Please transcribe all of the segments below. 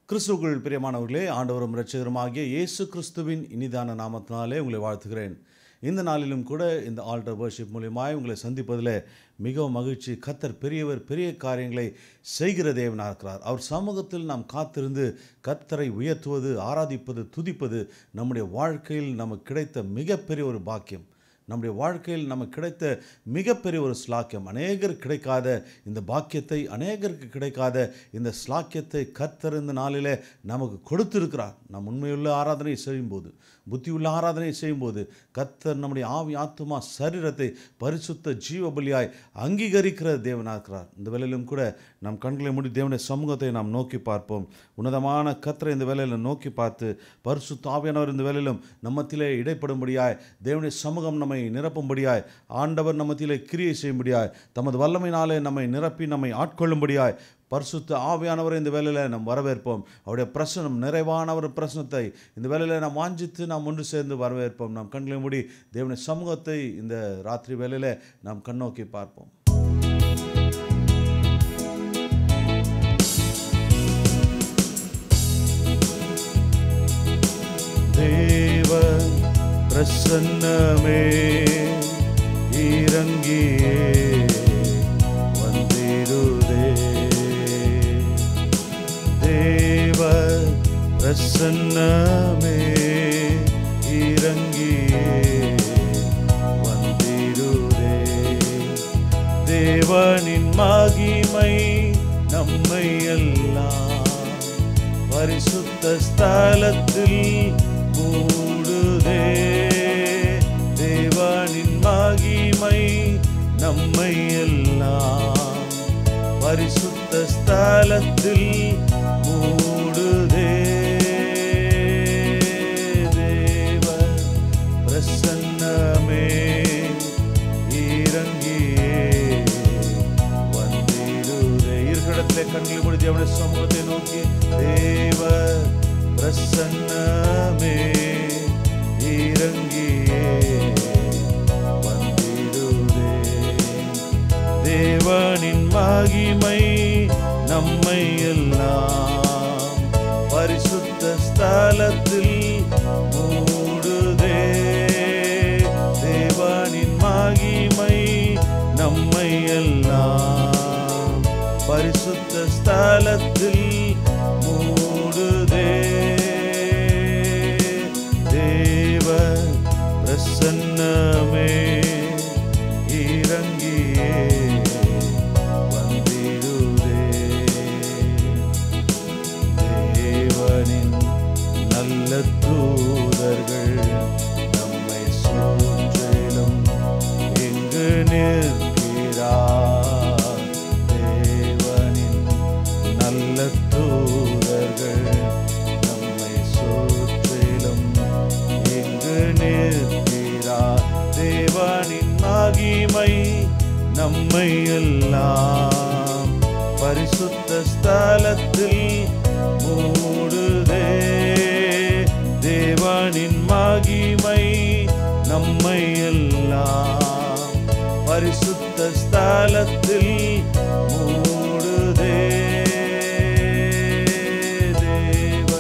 கிறிஸ்துவுக்குள் பிரியமானவர்களே, ஆண்டவரும் இரட்சகருமாகிய இயேசு கிறிஸ்துவின் இனிதான நாமத்தினாலே உங்களை வாழ்த்துகிறேன். இந்த நாளிலும் கூட இந்த ஆல்டர் வர்ஷிப் மூலியமாய் உங்களை சந்திப்பதில் மிகவும் மகிழ்ச்சி. கர்த்தர் பெரியவர், பெரிய காரியங்களை செய்கிற தேவனாக இருக்கிறார். அவர் சமூகத்தில் நாம் காத்திருந்து கர்த்தரை உயர்த்துவது, ஆராதிப்பது, துதிப்பது நம்முடைய வாழ்க்கையில் நமக்கு கிடைத்த மிகப்பெரிய ஒரு பாக்கியம். நம்முடைய வாழ்க்கையில் நமக்கு கிடைத்த மிகப்பெரிய ஒரு ஸ்லாக்கியம். அநேகருக்கு கிடைக்காத இந்த பாக்கியத்தை, அநேகருக்கு கிடைக்காத இந்த ஸ்லாக்கியத்தை கர்த்தர் இந்த நாளில் நமக்கு கொடுத்திருக்கிறார். நாம் உண்மையுள்ள ஆராதனை செய்யும்போது, புத்தியுள்ள ஆராதனை செய்யும்போது கர்த்தர் நம்முடைய ஆவி, ஆத்துமா, சரீரத்தை பரிசுத்த ஜீவ பலியாய் அங்கீகரிக்கிற தேவனாக இருக்கிறார். இந்த வேளையிலும் கூட நம் கண்களை மூடி தேவனுடைய சமூகத்தை நாம் நோக்கி பார்ப்போம். உன்னதமான கர்த்தரை இந்த வேளையில் நோக்கி பார்த்து, பரிசுத்த ஆவியானவர் இந்த வேளையிலும் நம்மத்திலே இடைப்படும்படியாய், தேவனுடைய சமூகம் நம்மை நிரப்பும்படியாய், ஆண்டவர் நம்மத்திலே கிரியை செய்யும்படியாய், தமது வல்லமையினாலே நம்மை நிரப்பி நம்மை ஆட்கொள்ளும்படியாய் பரிசுத்த ஆவியானவரை இந்த வேளையில் நாம் வரவேற்போம். அவருடைய பிரசனம், நிறைவானவர் பிரசனத்தை இந்த வேளையில் நாம் வாஞ்சித்து நாம் ஒன்று சேர்ந்து வரவேற்போம். நாம் கண்களை மூடி தேவனுடைய சமூகத்தை இந்த ராத்திரி வேளையில் நாம் கண்ணோக்கி பார்ப்போம். தேவ பிரசன்னமே இறங்கியே வந்திடுதே, தேவ பிரசன்னமே இறங்கியே வந்திடுதே, தேவனின் மகிமை நம்மை எல்லாம் பரிசுத்த ஸ்தலத்தில் மூடுதே, தேவனின் மகிமை நம்மை எல்லாம் பரிசுத்த ஸ்தலத்தில் மூடுதே, தேவ பிரசன்னமே இறங்கியே வந்திடுதே. இருக்கிற கண்களை மூடி தேவனுடைய சமூகத்தை நோக்கி, தேவ பிரசன்னமே இறங்கியே வந்திடுதே, தேவனின் மகிமை நம்மை எல்லாம் பரிசுத்த ஸ்தலத்தில் மூடுதே, தேவனின் மகிமை நம்மை எல்லாம் பரிசுத்த ஸ்தலத்தில் மூடுதே, தேவ பிரசன்னமே இறங்கியே வந்திடுதே, தேவனின் நல்ல தூதர்கள் நம்மை சுற்றிலும் எங்கு நிற்கிறார், தேவனின் நல்ல தூதர்கள் நம்மை சுற்றிலும் எங்கு நிற்கிறார், தேவனின் மகிமை நம்மை எல்லாம் பரிசுத்த ஸ்தலத்தில் மூடுதே, தேவனின் மகிமை நம்மை எல்லாம் பரிசுத்த ஸ்தலத்தில் மூடுதே, தேவ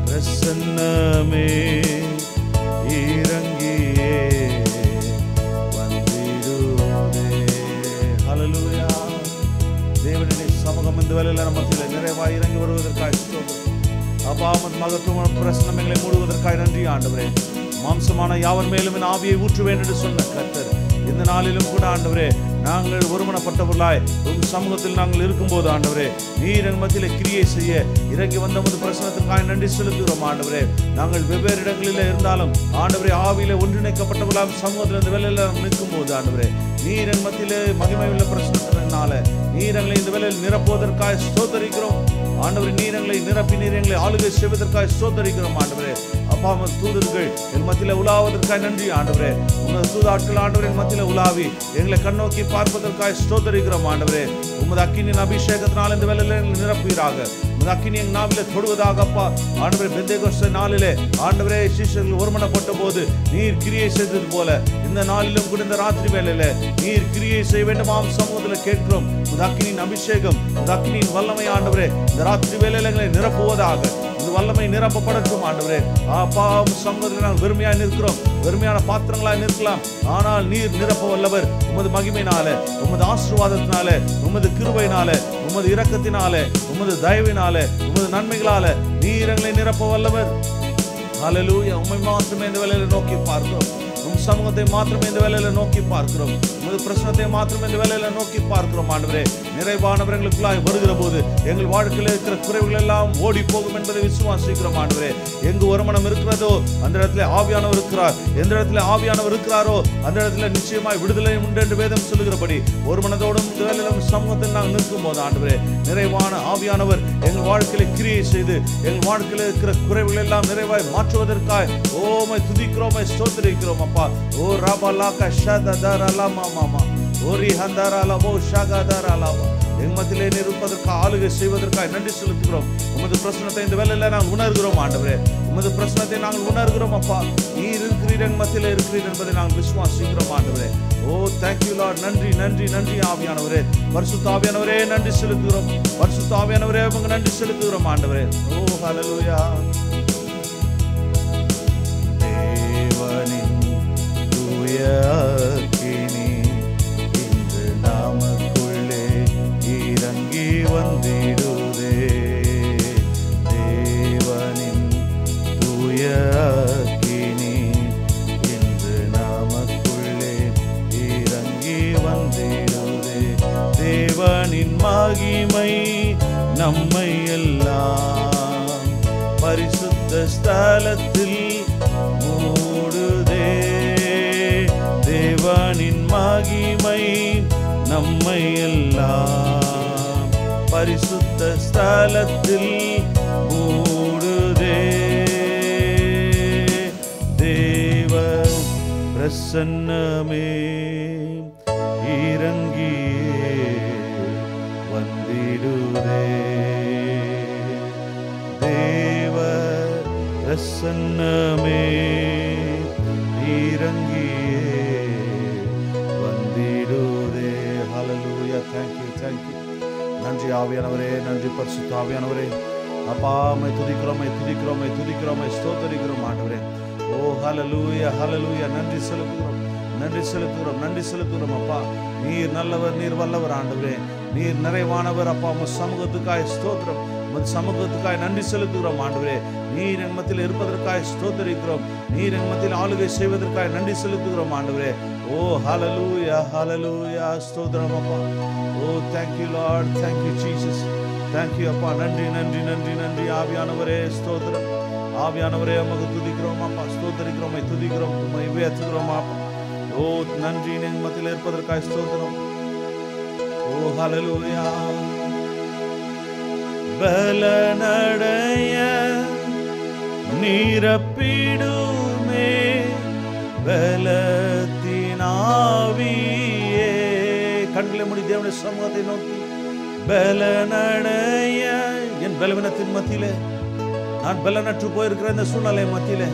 பிரசன்னமே இறங்கியே வந்திடுதே. ஹல்லேலூயா. தேவனுடைய சமூகம் இந்த வேளையில் நமக்கு நிறைவாய் இறங்கி வருவதற்காக அபாமத் மகத்துவம் பிரசனம் எங்களை மூடுவதற்காக நன்றி ஆண்டவரே. மாம்சமான யாவர் மேலும் என் ஆவியை ஊற்றுவேன் என்று சொன்ன கர்த்தர் இந்த நாளிலும் கூட ஆண்டவரே, நாங்கள் ஒருமனப்பட்டவர்களாய் உம் சமூகத்தில் நாங்கள் இருக்கும்போது ஆண்டவரே, நீர் என் மத்தியிலே கிரியை செய்ய இறங்கி வந்த உமது பிரசனத்திற்காக நன்றி செலுத்துகிறோம் ஆண்டவரே. நாங்கள் வெவ்வேறு இடங்களில் இருந்தாலும் ஆண்டவரே, ஆவியிலே ஒன்றிணைக்கப்பட்டவர்களாக சமூகத்தில் இந்த வேலையில் நிற்கும் போது ஆண்டவரே, நீர் என் மத்தியிலே மகிமை உள்ள பிரசனத்தினால நீர் எங்களை இந்த வேலையில் நிரப்புவதற்காக ஸ்தோத்தரிக்கிறோம் ஆண்டவரே. நீர் எங்களை நிரப்பி நீர் எங்களை ஆளுகை செய்வதற்காக ஸ்தோத்தரிக்கிறோம் ஆண்டவரே. அப்பா, உமது தூதர்கள் என் மத்தியில உலாவதற்காக நன்றி ஆண்டவரே. உமது தூதாட்கள் ஆண்டவரே என் மத்தியில உலாவி எங்களை கண்ணோக்கி பார்ப்பதற்காக ஸ்தோத்தரிக்கிறோம் ஆண்டவரே. உமது அக்கினியின் அபிஷேகத்தினால் இந்த வேளையில நிரப்புவீராக. உமது அக்கினி எங்கள் நாவிலே தொடுவதாகப்பா. ஆண்டவரே, பெந்தேகோஸ்தே நாளிலே ஆண்டவரே சீஷர்கள் ஒருமனப்பட்ட போது நீர் கிரியை செய்தது போல இந்த நாளிலும் கூட இந்த ராத்திரி வேளையில நீர் கிரியை செய்ய வேண்டுமாம் சமூகத்தில் கேட்கிறோம். உமது அக்கினியின் அபிஷேகம், உமது அக்கினியின் வல்லமை ஆண்டவரே இந்த ராத்திரி வேளையில எங்களை நிரப்புவதாக. இந்த வல்லமை நிரப்பப்படட்டும் ஆண்டவரே. அப்பா, சமூகத்தில் நாங்கள் வெறுமையாக நிற்கிறோம், வெறுமையான பாத்திரங்களாக நிற்கலாம். ஆனால் நீர் நிரப்ப வல்லவர். உமது மகிமையினால, உமது ஆசீர்வாதத்தினால, உமது கிருபையினால, உமது இரக்கத்தினால, உமது தயவினால, உமது நன்மைகளால நீர் எங்களை நிரப்ப வல்லவர். ஹல்லேலூயா. உம்மை மாத்திரமே இந்த வேளையில நோக்கி பார்க்கிறோம். உம் சமூகத்தை மாத்திரமே இந்த வேளையில நோக்கி பார்க்கிறோம். உமது பிரசனத்தை மாத்திரமே இந்த வேளையில நோக்கி பார்க்கிறோம் ஆண்டவரே. நிறைவானவர்களுக்குள்ளாய் வருகிற போது எங்கள் வாழ்க்கையில் இருக்கிற குறைவுகள் எல்லாம் ஓடி போகும் என்பதை விசுவாசிக்கிறோம் ஆண்டவரே. எங்கு ஒரு மனம் இருக்கிறதோ அந்த இடத்துல ஆவியானவர் இருக்கிறார். எந்த இடத்துல ஆவியானவர் இருக்கிறாரோ அந்த இடத்துல நிச்சயமாய் விடுதலை உண்டு என்று வேதம் சொல்லுகிறபடி ஒரு மனதோடும் இந்த வேளையிலும் சமூகத்தில் நாங்கள் நிற்கும் போது ஆண்டவரே, நிறைவான ஆவியானவர் எங்கள் வாழ்க்கையில கிரியை செய்து எங்கள் வாழ்க்கையில் இருக்கிற குறைவுகள் எல்லாம் நிறைவாய் மாற்றுவதற்காய் ஓமை துதிக்கிறோம், ஸ்தோத்திரிக்கிறோம் அப்பா. ஓ ரபலாக ஷததரலமா மாமா ஓரி ஹந்தரலபோ ஷகதரலபா. எங்கள் மத்தியிலே இருப்பதற்கு ஆளுகை செய்வதற்காக நன்றி செலுத்துகிறோம். உமது பிரசனத்தை இந்த வேளையில நாங்கள் உணர்கிறோம் ஆண்டவரே. உமது பிரசனத்தை நாங்கள் உணர்கிறோம் அப்பா. நீர் இருக்கிறீர், எங்கள் மத்தியிலே இருக்கிறீர் என்பதை நாங்கள் விசுவாசிக்கிறோம் ஆண்டவரே. ஓ தேங்க்யூ லார்ட். நன்றி நன்றி நன்றி ஆவியானவரே. பரிசுத்த ஆவியானவரே நன்றி செலுத்துகிறோம். பரிசுத்த ஆவியானவரே உமக்கு நன்றி செலுத்துகிறோம் ஆண்டவரே. ஓ ஹல்லேலூயா. தேவனின் தூய அக்கினி இன்று நமக்குள்ளே இறங்கி வந்திடுதே. தேவனின் தூய அக்கினி இன்று நமக்குள்ளே இறங்கி வந்திடுதே. தேவனின் மகிமை நம்மை எல்லாம் பரிசுத்த ஸ்தலத்தில் மூடுதே. தேவனின் மகிமை நம்மை எல்லாம் பரிசுத்த ஸ்தலத்தில் மூடுதே. தேவ பிரசன்னமே இறங்கியே வந்திடுதே. தேவ பிரசன்னமே இறங்கியே வந்திடுதே. ஹல்லேலூயா. Thank you thank you. நன்றி ஆவியானவரே, நன்றி பரிசுத்த ஆவியானவரே. அப்பா, மை துதிக்கிறோம், மை துதிக்கிறோம், மை துதிக்கிறோம், மை ஸ்தோத்தரிக்கிறோம் ஆண்டவரே. ஓ ஹல்லேலூயா ஹல்லேலூயா. நன்றி செலுத்துகிறோம், நன்றி செலுத்துகிறோம், நன்றி செலுத்துகிறோம் அப்பா. நீர் நல்லவர், நீர் வல்லவர் ஆண்டவரே. நீர் நிறைவானவர் அப்பா. உமது சமூகத்துக்காய் ஸ்தோத்திரம், உமது சமூகத்துக்காய் நன்றி செலுத்துகிறோம் ஆண்டவரே. நீர் என் மத்தியில் இருப்பதற்காய் ஸ்தோத்தரிக்கிறோம். நீர் என் மத்தியில் ஆளுகை செய்வதற்காய் நன்றி செலுத்துகிறோம் ஆண்டவரே. ஓ ஹல்லேலூயா ஹல்லேலூயா. ஸ்தோத்திரம் அப்பா. Oh thank you Lord, thank you Jesus, thank you அப்பா. நன்றி நன்றி நன்றி நன்றி ஆவியானவரே. ஸ்தோத்திரம் ஆவியானவரே. உமக்கு துதிக்கிறோம் அப்பா, ஸ்தோத்தரிக்கிறோம், துதிக்கிறோம், உம்மை உயர்த்துகிறோம் அப்பா. ஓ நன்றி, எங்கள் மத்தியில் இருப்பதற்காய் ஸ்தோத்திரம். ஓ ஹல்லேலூயா. பலனடைய நிரப்பிடுமே பலத்தினாவியே. கண்களை மூடி தேவனுடைய சமூகத்தை நோக்கி பலனடைய. என் பலவீனத்தின் மத்தியிலே, நான் பலனற்று போயிருக்கிற இந்த சூழ்நிலை மத்தியிலே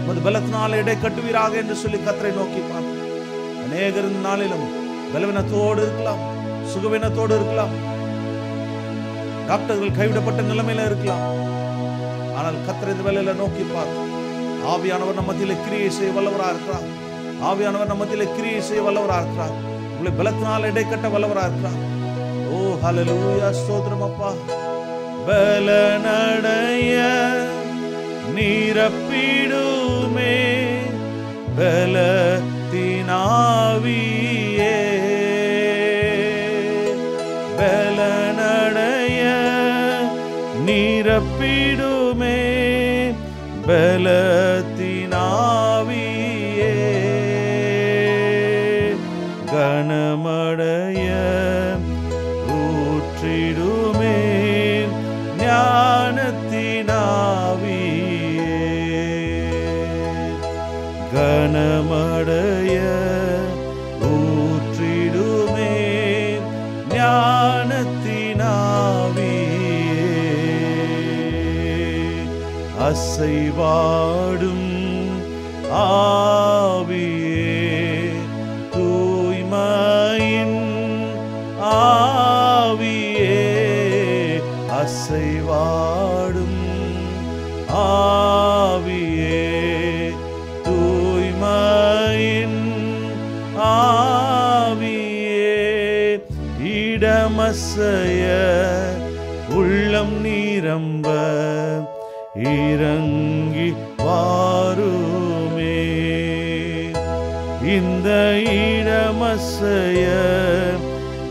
உமது பலத்தினால இடை கட்டுவீராக என்று சொல்லி கர்த்தரை நோக்கி பார்த்து அநேகர் இந்த நாளிலும் பலவீனத்தோடு இருக்கலாம், சுகவீனத்தோடு இருக்கலாம், டாக்டர்கள் கைவிடப்பட்ட நிலைமையில இருக்கலாம். ஆனால் கர்த்தரை இந்த வேளையில நோக்கி பார்த்து ஆவியானவர் நம்ம மத்தியிலே கிரியை செய்ய வல்லவரா இருக்கிறார். ஆவியானவர் நம்ம மத்தியிலே கிரியை செய்ய வல்லவரா இருக்கிறார். உங்களை பலத்தினால் இடை கட்ட வல்லவரா இருக்கிறார். ஓ ஹல்லேலூயா. ஸ்தோத்திரம் அப்பா. பலனடைய நிரப்பிடுமே பலத்தினாவியே. பலனடைய நிரப்பிடுமே பலத்தினாவியே. கனமடைய ஊற்றிடுமே ஞானத்தினாவியே. கனமடைய ஊற்றிடுமே ஞானத்தினாவியே. அசைவாடும் ஆவியே, தூய்மையின் ஆவியே, அசைவாடும் ஆவியே, தூய்மையின் ஆவியே, இடமசைய உள்ளம் நிரம்ப இறங்கி வாருமே. இந்த இடமசைய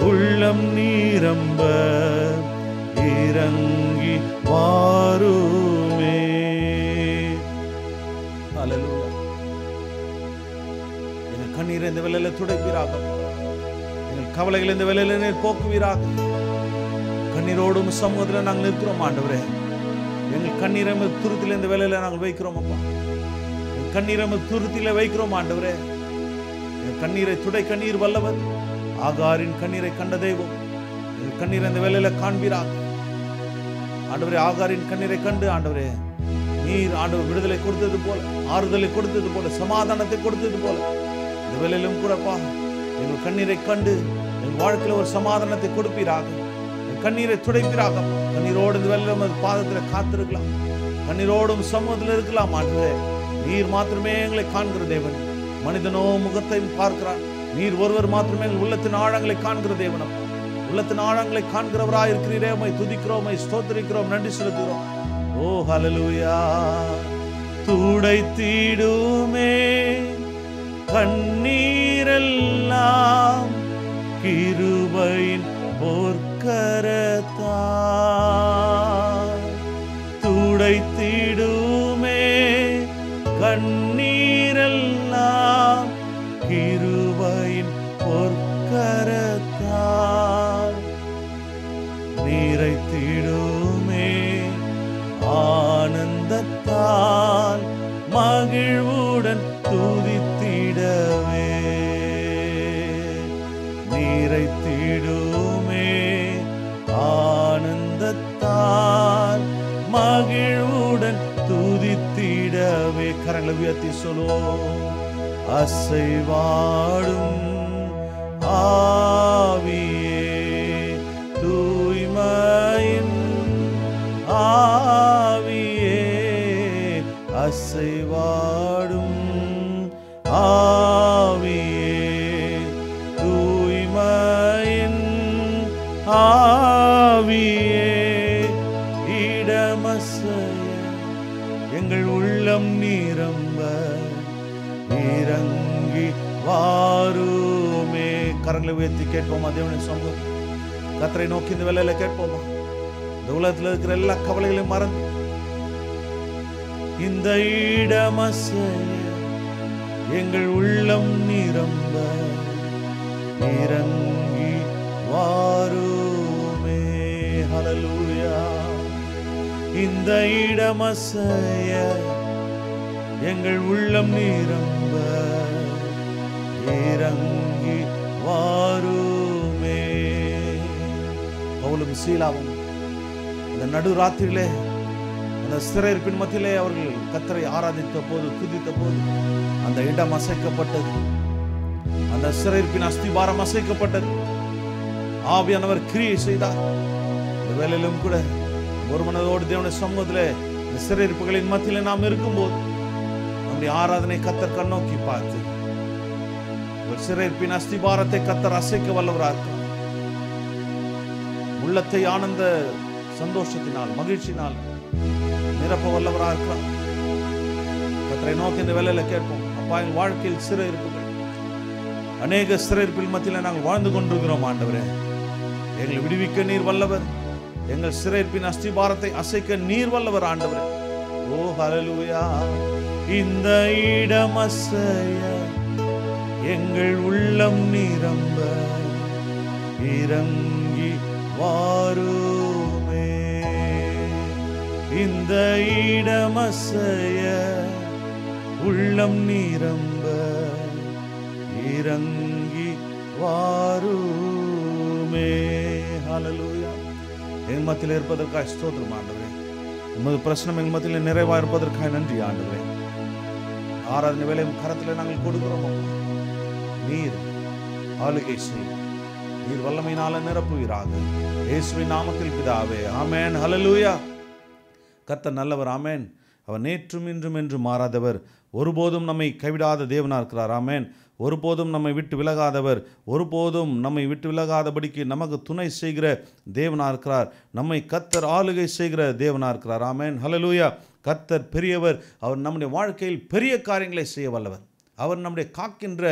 உள்ளம் நிரம்ப இறங்கி வாருமே. அல்லேலூயா. எங்கள் கண்ணீரை இந்த வேளையில துடைப்பீராக, எங்கள் கவலைகள் இந்த வேளையில நீர் போக்குவீராக. கண்ணீரோடும் சமூகத்தில் நாங்கள் நிற்கிறோம் ஆண்டவரே. எங்கள் கண்ணீரை துருத்தில இந்த வேளையில நாங்கள் வைக்கிறோம் அப்பா. எங்கள் கண்ணீரை துருத்தில வைக்கிறோம் ஆண்டவரே. எங்கள் கண்ணீரை துடை கண்ணீர் வல்லவர். ஆகாரின் கண்ணீரை கண்ட தெய்வம் எங்கள் கண்ணீரை இந்த வேளையில காண்பீராக ஆண்டவரே. ஆகாரின் கண்ணீரை கண்டு ஆண்டவரே நீர் ஆண்டவர் விடுதலை கொடுத்தது போல, ஆறுதலை கொடுத்தது போல, சமாதானத்தை கொடுத்தது போல இந்த வேளையிலும் கூடப்பா எங்கள் கண்ணீரை கண்டு எங்கள் வாழ்க்கையில் ஒரு சமாதானத்தை கொடுப்பீராக. கண்ணீரை துடைப்பீராக. கண்ணீரோடு இந்த வேளையில பாதத்தில் காத்திருக்கலாம், கண்ணீரோடும் சமூகத்தில் இருக்கலாம் ஆண்டவரே. நீர் மாத்திரமே எங்களை காண்கிற தேவன். மனிதனோ முகத்தையும் பார்க்கிறான், நீர் ஒருவர் மாத்திரமே எங்கள் உள்ளத்தின் ஆழங்களை காண்கிற தேவனம். உள்ளத்தின் ஆழங்களை காண்கிறவராய் இருக்கிறீரே. உம்மை துதிக்கிறோம், உம்மை ஸ்தோத்திரிக்கிறோம், நன்றி செலுத்துகிறோம். ஓ ஹல்லேலூயா. துடைத்திடுமே கண்ணீரெல்லாம் கிருபையின் பொற்கரத்தால். துடைத்திடுமே கண்ணீரெல்லாம் கிருபையின் பொற்கரத்தால். நிறைத்திடுமே ஆனந்தத்தால் மகிழ்வுடன் துதித்திடவே. நிறைத்திடுமே ஆனந்தத்தால் மகிழ்வுடன் துதித்திடவே. கரங்களை உயர்த்தி சொல்லுவோம். அசைவாடும் ஆவியே, தூய்மையின் ஆவியே, அசைவாடும் ஆவியே, தூய்மையின் ஆவியே, இடமசைய எங்கள் உள்ளம் நிரம்ப இறங்கி வாருமே. கரங்களை உயர்த்தி கேட்போமா தேவனின் சமூகம்? கர்த்தரை நோக்கி இந்த வேளையில கேட்போமா? இந்த உலகத்தில் இருக்கிற எல்லா கவலைகளையும் மறந்து இந்த இடமசைய எங்கள் உள்ளம் நிரம்ப இறங்கி வாருமே. ஹல்லேலூயா. இந்த இடமசைய எங்கள் உள்ளம் நிரம்ப இறங்கி வாருமே. பவுலும் சீலாவும் அந்த நடுராத்திரியிலே அந்த சிறையிருப்பின் மத்தியிலே அவர்கள் கர்த்தரை ஆராதித்த போது, துதித்த போது அந்த இடம் அசைக்கப்பட்டது. அந்த சிறையிருப்பின் அஸ்திபாரம் அசைக்கப்பட்டது. ஆவியானவர் கிரியை செய்தார். இந்த வேளையிலும் கூட ஒரு மனதோடு தேவனுடைய சமூகத்திலே இந்த சிறையிருப்புகளின் மத்தியிலே நாம் இருக்கும்போது நம்முடைய ஆராதனை கர்த்தர் கண்ணோக்கி பார்த்து ஒரு சிறையிருப்பின் அஸ்திபாரத்தை கர்த்தர் அசைக்க வல்லவராக, உள்ளத்தை ஆனந்த சந்தோஷத்தினால் மகிழ்ச்சியினால் நிரப்ப வல்லவராக இருக்கிறார். கர்த்தரை நோக்கி இந்த வேளையில கேட்போம். அப்பா, எங்கள் வாழ்க்கையில் சிறையிருப்புகள், அநேக சிறையிருப்பில் மத்தியில் நாங்கள் வாழ்ந்து கொண்டிருக்கிறோம் ஆண்டவரே. எங்களை விடுவிக்க நீர் வல்லவர். எங்கள் சிறையிருப்பின் அஸ்திபாரத்தை அசைக்க நீர் வல்லவர் ஆண்டவரே. ஓ ஹல்லேலூயா. இந்த இடம் அசைய எங்கள் உள்ளம் நிரம்ப இறங்கி வாருமே. இந்த இடம் அசைய உள்ளம் நிரம்ப இறங்கி வாருமே. ஹல்லேலூயா. என் மத்தியில் இருப்பதற்காக ஸ்தோத்திரம் ஆண்டவரே. உமது பிரச்சனை எங்கள் மத்தியில் நிறைவாக இருப்பதற்காக நன்றி ஆண்டவரே. ஆராதனை வேலை கரத்தில் நாங்கள் கொடுக்கிறோம். நீர் ஆளுகை செய்யும், நீர் வல்லமையினால நிரப்புவீராக. இயேசுவின் நாமத்தில் பிதாவே, ஆமென். ஹல்லேலூயா. கர்த்தர் நல்லவர். ஆமென். அவர் நேற்றும் இன்றும் என்றும் மாறாதவர். ஒருபோதும் நம்மை கைவிடாத தேவனாக இருக்கிறார். ஆமென். ஒருபோதும் நம்மை விட்டு விலகாதவர், ஒருபோதும் நம்மை விட்டு விலகாதபடிக்கு நமக்கு துணை செய்கிற தேவனாக இருக்கிறார். நம்மை கர்த்தர் ஆளுகை செய்கிற தேவனாக இருக்கிறார். ஆமென். ஹல்லேலூயா. கர்த்தர் பெரியவர். அவர் நம்முடைய வாழ்க்கையில் பெரிய காரியங்களை செய்ய வல்லவர். அவர் நம்முடைய காக்கின்ற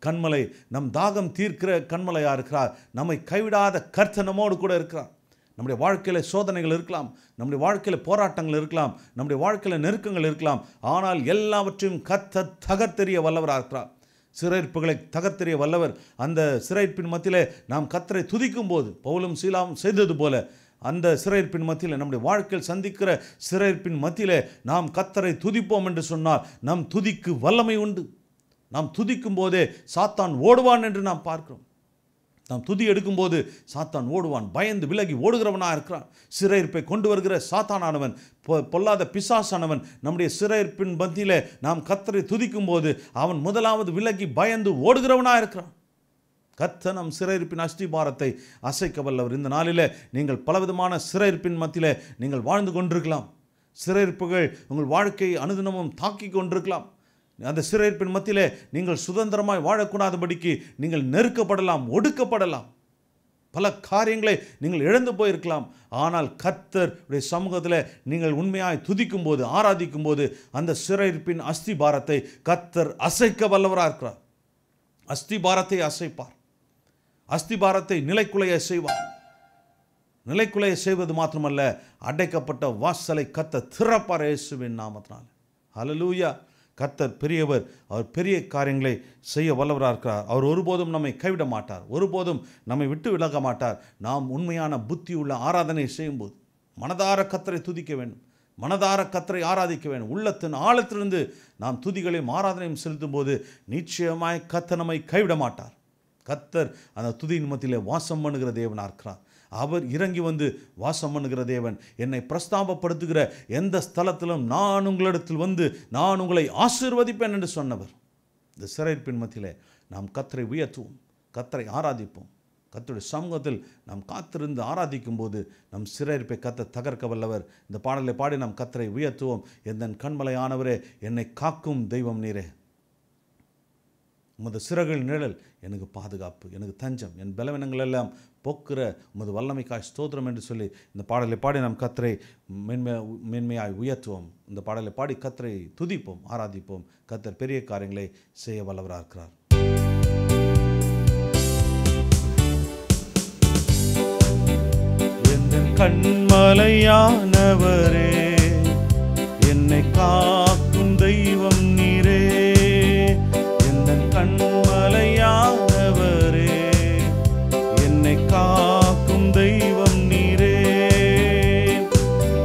கண்மலை, நம் தாகம் தீர்க்கிற கண்மலையாக இருக்கிறார். நம்மை கைவிடாத கர்த்தர் நம்மோடு கூட இருக்கிறார். நம்முடைய வாழ்க்கையில் சோதனைகள் இருக்கலாம், நம்முடைய வாழ்க்கையில் போராட்டங்கள் இருக்கலாம், நம்முடைய வாழ்க்கையில் நெருக்கங்கள் இருக்கலாம். ஆனால் எல்லாவற்றையும் கர்த்தர் தகர்த்தெறிய வல்லவராக இருக்கிறார். சிறையிருப்புகளை தகர்த்தெறிய வல்லவர். அந்த சிறையிருப்பின் மத்தியிலே நாம் கர்த்தரை துதிக்கும் போது பவுலும் சீலாவும் செய்தது போல அந்த சிறையிருப்பின் மத்தியில், நம்முடைய வாழ்க்கையில் சந்திக்கிற சிறையிருப்பின் மத்தியிலே நாம் கர்த்தரை துதிப்போம் என்று சொன்னால் நம் துதிக்கு வல்லமை உண்டு. நாம் துதிக்கும் போதே சாத்தான் ஓடுவான் என்று நாம் பார்க்கிறோம். நாம் துதி எடுக்கும்போது சாத்தான் ஓடுவான், பயந்து விலகி ஓடுகிறவனாக இருக்கிறான். சிறையிருப்பை கொண்டு வருகிற சாத்தானானவன், பொல்லாத பிசாசானவன் நம்முடைய சிறையிருப்பின் மத்தியிலே நாம் கர்த்தரை துதிக்கும் போது அவன் முதலாவது விலகி பயந்து ஓடுகிறவனாக இருக்கிறான். கர்த்தர் நம் சிறையிருப்பின் அஸ்திபாரத்தை அசைக்க வல்லவர். இந்த நாளில் நீங்கள் பலவிதமான சிறையிருப்பின் மத்தியிலே நீங்கள் வாழ்ந்து கொண்டிருக்கலாம். சிறையிருப்புகள் உங்கள் வாழ்க்கையை அனுதினமும் தாக்கி கொண்டிருக்கலாம். அந்த சிறையிருப்பின் மத்தியிலே நீங்கள் சுதந்திரமாய் வாழக்கூடாதபடிக்கு நீங்கள் நெருக்கப்படலாம், ஒடுக்கப்படலாம். பல காரியங்களை நீங்கள் இழந்து போயிருக்கலாம். ஆனால் கர்த்தருடைய சமூகத்தில் நீங்கள் உண்மையாய் துதிக்கும் போது, ஆராதிக்கும் போது அந்த சிறையிருப்பின் அஸ்திபாரத்தை கர்த்தர் அசைக்க வல்லவராக இருக்கிறார். அஸ்திபாரத்தை அசைப்பார். அஸ்திபாரத்தை நிலைக்குலைய செய்வார். நிலைக்குலைய செய்வது மாத்திரமல்ல, அடைக்கப்பட்ட வாசலை கர்த்தர் திறப்பார் இயேசுவின் நாமத்தினால். ஹல்லேலூயா. கர்த்தர் பெரியவர். அவர் பெரிய காரியங்களை செய்ய வல்லவராக இருக்கிறார். அவர் ஒருபோதும் நம்மை கைவிட மாட்டார், ஒருபோதும் நம்மை விட்டு விலக மாட்டார். நாம் உண்மையான புத்தி உள்ள ஆராதனை செய்யும்போது மனதார கர்த்தரை துதிக்க வேண்டும், மனதார கர்த்தரை ஆராதிக்க வேண்டும். உள்ளத்தின் ஆழத்திலிருந்து நாம் துதிகளையும் ஆராதனையும் செலுத்தும் போது நிச்சயமாய் கர்த்தர் நம்மை கைவிட மாட்டார். கர்த்தர் அந்த துதியின் மத்தியிலே வாசம் பண்ணுகிற தேவனாக இருக்கிறார். அவர் இறங்கி வந்து வாசம் பண்ணுகிற தேவன். என்னை பிரஸ்தாபப்படுத்துகிற எந்த ஸ்தலத்திலும் நான் உங்களிடத்தில் வந்து நான் உங்களை ஆசீர்வதிப்பேன் என்று சொன்னவர். இந்த சிறையிருப்பின் மத்தியிலே நாம் கர்த்தரை உயர்த்துவோம், கர்த்தரை ஆராதிப்போம். கர்த்தருடைய சமூகத்தில் நாம் காத்திருந்து ஆராதிக்கும் போது நம் சிறையிருப்பை கர்த்தர் தகர்க்க வல்லவர். இந்த பாடலை பாடி நாம் கர்த்தரை உயர்த்துவோம். எந்தன் கண்மலையானவரே, என்னை காக்கும் தெய்வம் நீரே. உமது சிறகுகள் நிழல் எனக்கு பாதுகாப்பு, எனக்கு தஞ்சம், என் பலவீனங்கள் எல்லாம் போக்குற உமது வல்லமைக்காய் ஸ்தோத்திரம் என்று சொல்லி இந்த பாடலை பாடி நாம் கர்த்தரை மேன்மையாய் உயர்த்துவோம். இந்த பாடலை பாடி கர்த்தரை துதிப்போம், ஆராதிப்போம். கர்த்தர் பெரிய காரியங்களை செய்ய வல்லவராக இருக்கிறார். என் கண்மலையானவரே, என்னை காக்கும் தெய்வம் நீரே. கண்மலையானவரே, என்னை காக்கும் தெய்வம் நீரே.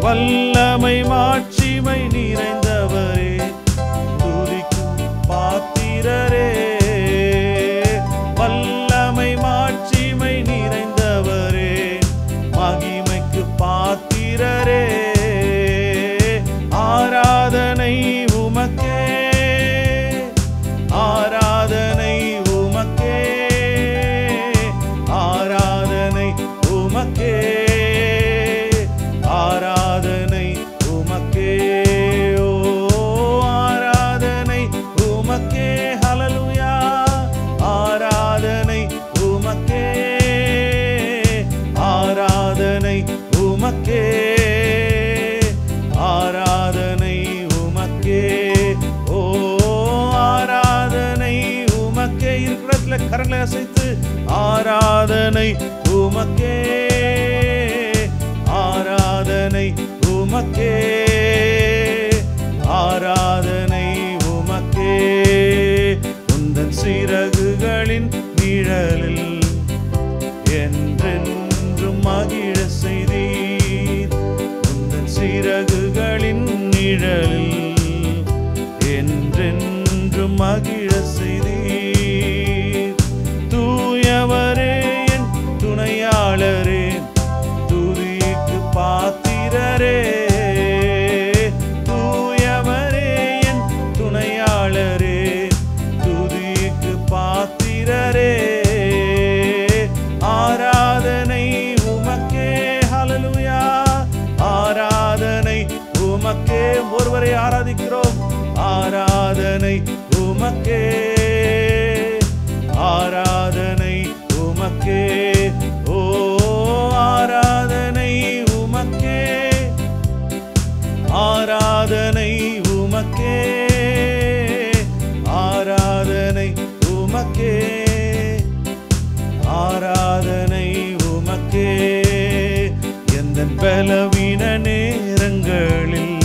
வல்லமை மாட்சிமை நிறைந்தவரே, துதிக்கும் பாத்திரரே. வல்லமை மாட்சிமை நிறைந்தவரே, மகிமைக்கு பாத்திரரே. ஆராதனை உமக்கே, ஆராதனை உமக்கே, ஆராதனை உமக்கே, ஆராதனை உமக்கே. ஓ ஆராதனை உமக்கே. ஹல்லேலூயா. ஆராதனை உமக்கே, ஆராதனை உமக்கே, ஆராதனை உமக்கே. ஓ ஆராதனை உமக்கே. இருக்கிற கரங்களை அசைத்து ஆராதனை உமக்கே, ஆராதனை உமக்கே, ஆராதனை உமக்கே. உந்தன் சிறகுகளின் நிழலில் என்றென்றும் மகிழ செய்தீர். உந்தன் சிறகுகளின் நிழலில் என்றென்றும் மகிழ செய்தீர். தூயவரே, என் துணையாளரே, துதிக்கு பாத்திரரே. உமக்கே. ஒருவரை ஆராதிக்கிறோம். ஆராதனை உமக்கே, ஆராதனை உமக்கே. ஓ ஆராதனை உமக்கே, ஆராதனை உமக்கே, ஆராதனை உமக்கே, ஆராதனை உமக்கே. எந்தன் பலவீன நேரங்களில்